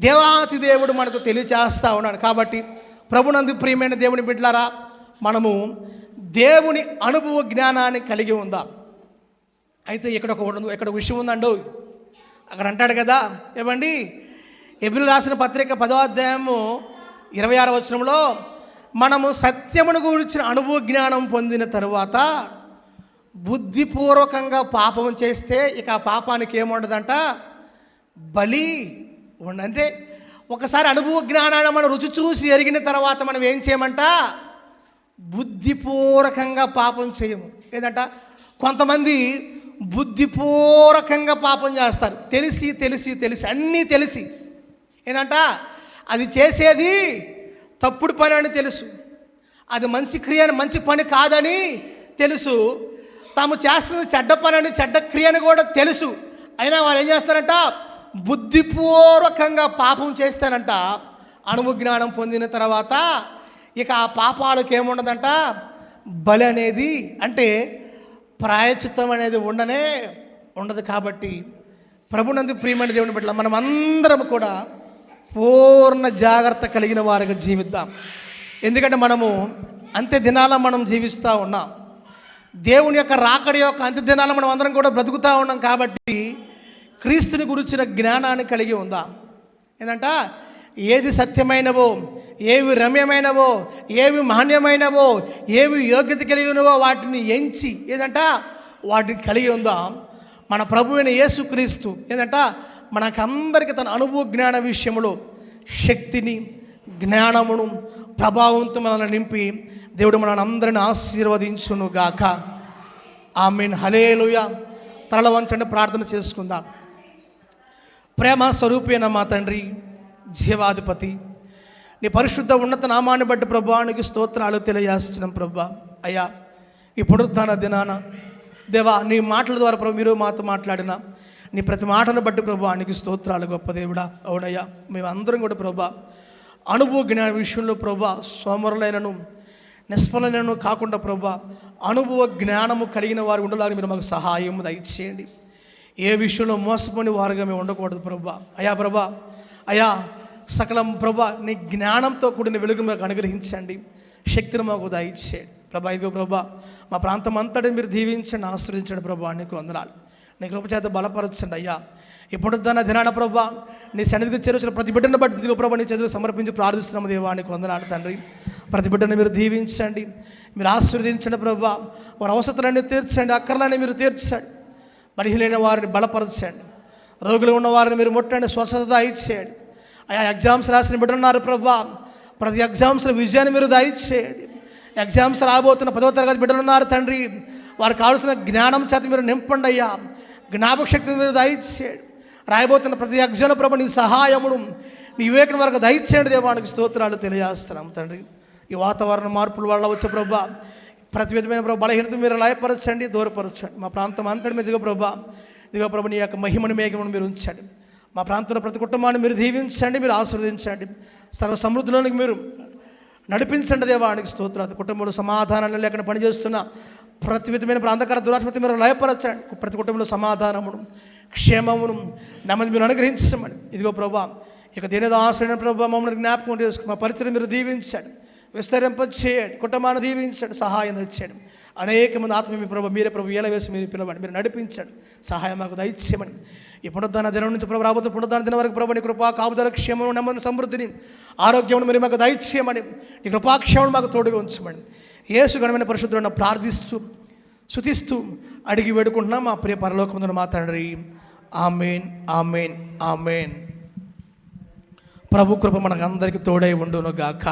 దేవాతి దేవుడు మనకు తెలియచేస్తూ ఉన్నాడు. కాబట్టి ప్రభునందు ప్రియమైన దేవుని బిడ్డలారా, మనము దేవుని అనుభవ జ్ఞానాన్ని కలిగి ఉందాం. అయితే ఇక్కడ ఒక విషయం ఉందండు. అక్కడ అంటాడు కదా, ఏమండి, హెబ్రీయులకు రాసిన పత్రిక 10వ అధ్యాయము 26వ వచనంలో మనము సత్యమును గురించిన అనుభవ జ్ఞానం పొందిన తరువాత బుద్ధిపూర్వకంగా పాపం చేస్తే ఇక ఆ పాపానికి ఏముండదంట, బలి ఉండ. అంటే ఒకసారి అనుభవ జ్ఞానాన్ని మనం రుచి చూసి ఎరిగిన తర్వాత మనం ఏం చేయమంట, బుద్ధిపూర్వకంగా పాపం చేయము. ఏదంట కొంతమంది బుద్ధిపూర్వకంగా పాపం చేస్తారు, తెలిసి అన్నీ తెలిసి. ఏదంట అది చేసేది తప్పుడు పని అని తెలుసు, అది మంచి పని కాదని తెలుసు, తాము చేస్తున్నది చెడ్డ పని అని, చెడ్డ క్రియ అని కూడా తెలుసు. అయినా వారు ఏం చేస్తారంట, బుద్ధిపూర్వకంగా పాపం చేస్తానంట, అనుభవ జ్ఞానం పొందిన తర్వాత ఇక ఆ పాపాలకు ఏముండదంట, బలి అనేది అంటే ప్రాయచిత్తం అనేది ఉండదు. కాబట్టి ప్రభునందు ప్రియమైన దేవుని బిడ్డల మనం అందరం కూడా పూర్ణ జాగ్రత్త కలిగిన వారిగా జీవిద్దాం. ఎందుకంటే మనము అంత్య దినాల మనం జీవిస్తూ ఉన్నాం. దేవుని యొక్క రాకడి యొక్క అంత్య దినాల మనం అందరం కూడా బ్రతుకుతూ ఉన్నాం. కాబట్టి క్రీస్తుని గురించిన జ్ఞానాన్ని కలిగి ఉందాం. ఏంటంట, ఏది సత్యమైనవో, ఏవి రమ్యమైనవో, ఏవి మాన్యమైనవో, ఏవి యోగ్యత కలిగినవో వాటిని ఎంచి ఏదంట వాటిని కలిగి ఉందాం. మన ప్రభువైన యేసుక్రీస్తు ఏంటంట మనకందరికీ తన అనుభవ జ్ఞాన విషయంలో శక్తిని, జ్ఞానమును, ప్రభావంతో మనల్ని నింపి దేవుడు మనల్ని అందరిని ఆశీర్వదించును గాక. ఆమేన్. హల్లెలూయా. తల వంచండి, ప్రార్థన చేసుకుందాం. ప్రేమ స్వరూపైన మా తండ్రి, జీవాధిపతి, నీ పరిశుద్ధ ఉన్నత నామాన్ని బట్టి ప్రభువానికి స్తోత్రాలు తెలియజేస్తున్నాం. ప్రభా అయ్యా, ఈ పునరుద్ధాన దినాన దేవా నీ మాటల ద్వారా ప్రభు మీరు మాతో మాట్లాడిన నీ ప్రతి మాటను బట్టి ప్రభువానికి స్తోత్రాలు. గొప్ప దేవుడా, అవునయ్యా, మేము అందరం కూడా ప్రభా అనుభవ జ్ఞాన విషయంలో ప్రభా సోమరులైనను నిష్ఫలైనను కాకుండా ప్రభా అనుభవ జ్ఞానము కలిగిన వారు ఉండలాగా మీరు మాకు సహాయం దయచేయండి. ఏ విషయంలో మోసపోని వారుగా మేము ఉండకూడదు ప్రభా. అయా ప్రభా, అయా సకలం ప్రభా నీ జ్ఞానంతో కూడిన వెలుగు మాకు అనుగ్రహించండి, శక్తిని మాకు దయచేయండి ప్రభా. ఇదిగో ప్రభా మా ప్రాంతం అంతటిని మీరు దీవించండి, ఆశ్రయించండి ప్రభా. నీకు వందనాలు. నీ కృపచేత బలపరచండి అయ్యా. ఇప్పుడు దాని దినాన ప్రభా నీ సన్నిధికి చేరువచ్చిన ప్రతి బిడ్డను బట్టి ఇదిగో ప్రభా నీ చేతులు సమర్పించి ప్రార్థిస్తున్నాము దేవా. నీకు వందనాలు తండ్రి. ప్రతి బిడ్డను మీరు దీవించండి, మీరు ఆశీర్వదించండి ప్రభా. వారి అవసరాలన్నీ తీర్చండి, అక్కర్లన్నీ మీరు తీర్చండి. బలహీనైన వారిని బలపరచండి, రోగులు ఉన్న వారిని మీరు ముట్టండి, స్వస్థత ఇచ్చేయండి. అయా ఎగ్జామ్స్ రాసిన బిడ్డలున్నారు ప్రభా, ప్రతి ఎగ్జామ్స్లో విజయాన్ని మీరు దయచేయండి. ఎగ్జామ్స్ రాబోతున్న 10వ తరగతి బిడ్డలు ఉన్నారు తండ్రి, వారికి కావాల్సిన జ్ఞానం చేత మీరు నింపండి అయ్యా. జ్ఞాపక శక్తిని మీరు దయచేయండి. రాయబోతున్న ప్రతి ఎగ్జామ్ ప్రభు నీ సహాయమును, నీ వివేకం వరకు దయచేయండి దేవానికి స్తోత్రాలు తెలియజేస్తున్నాం తండ్రి. ఈ వాతావరణ మార్పుల వల్ల వచ్చే ప్రభా ప్రతి విధమైన ప్రభు బలహీనత మీరు లయపరచండి, దూరపరచండి. మా ప్రాంతం అంతటి మీద దిగో ప్రభా, దిగో ప్రభు నీ యొక్క మహిమను మేఘమును మీరు ఉంచండి. మా ప్రాంతంలో ప్రతి కుటుంబాన్ని మీరు దీవించండి, మీరు ఆశీర్వదించండి, సర్వ సమృద్ధిలోనికి మీరు నడిపించండి దేవానికి స్తోత్రాలు. కుటుంబంలో సమాధానాలు లేకుండా పనిచేస్తున్న ప్రతి విధమైన అంధకార దురాత్మత మీరు లయపరచండి. ప్రతి కుటుంబంలో సమాధానమును, క్షేమమును, నెమ్మది మీరు అనుగ్రహించమని. ఇదిగో ప్రభా ఇక దేనిదో ఆశ్రయిన ప్రభా మమ్మల్ని జ్ఞాపకం చేసుకుని మా పరిస్థితిని మీరు దీవించండి, విస్తరింపచేయండి, కుటుంబాన్ని దీవించండి, సహాయం తెచ్చేయండి. అనేక మంది ఆత్మ మీ ప్రభు మీరే ప్రభు ఎలా వేసి మీరు పిలవండి, మీరు నడిపించండి, సహాయం మాకు దయచేయమని. ఈ పునరుద్ధాన దినం నుంచి ప్రభు రాబోతున్న పునరుద్ధాన దినం వరకు ప్రభు నీ కృపా కాపుదల క్షేమం, నెమ్మది, సమృద్ధిని, ఆరోగ్యమును మీరు మాకు దయచేయమని, నీ కృపాక్షేమం మాకు తోడుగా ఉంచమని యేసు ఘనమైన పరిశుద్ధులను ప్రార్థిస్తూ స్తుతిస్తూ అడిగి వేడుకుంటున్నాం మా ప్రియ పరలోకమున మా తండ్రి. ఆమేన్, ఆమేన్, ఆమేన్. ప్రభు కృప మనకు అందరికీ తోడై ఉండును గాక.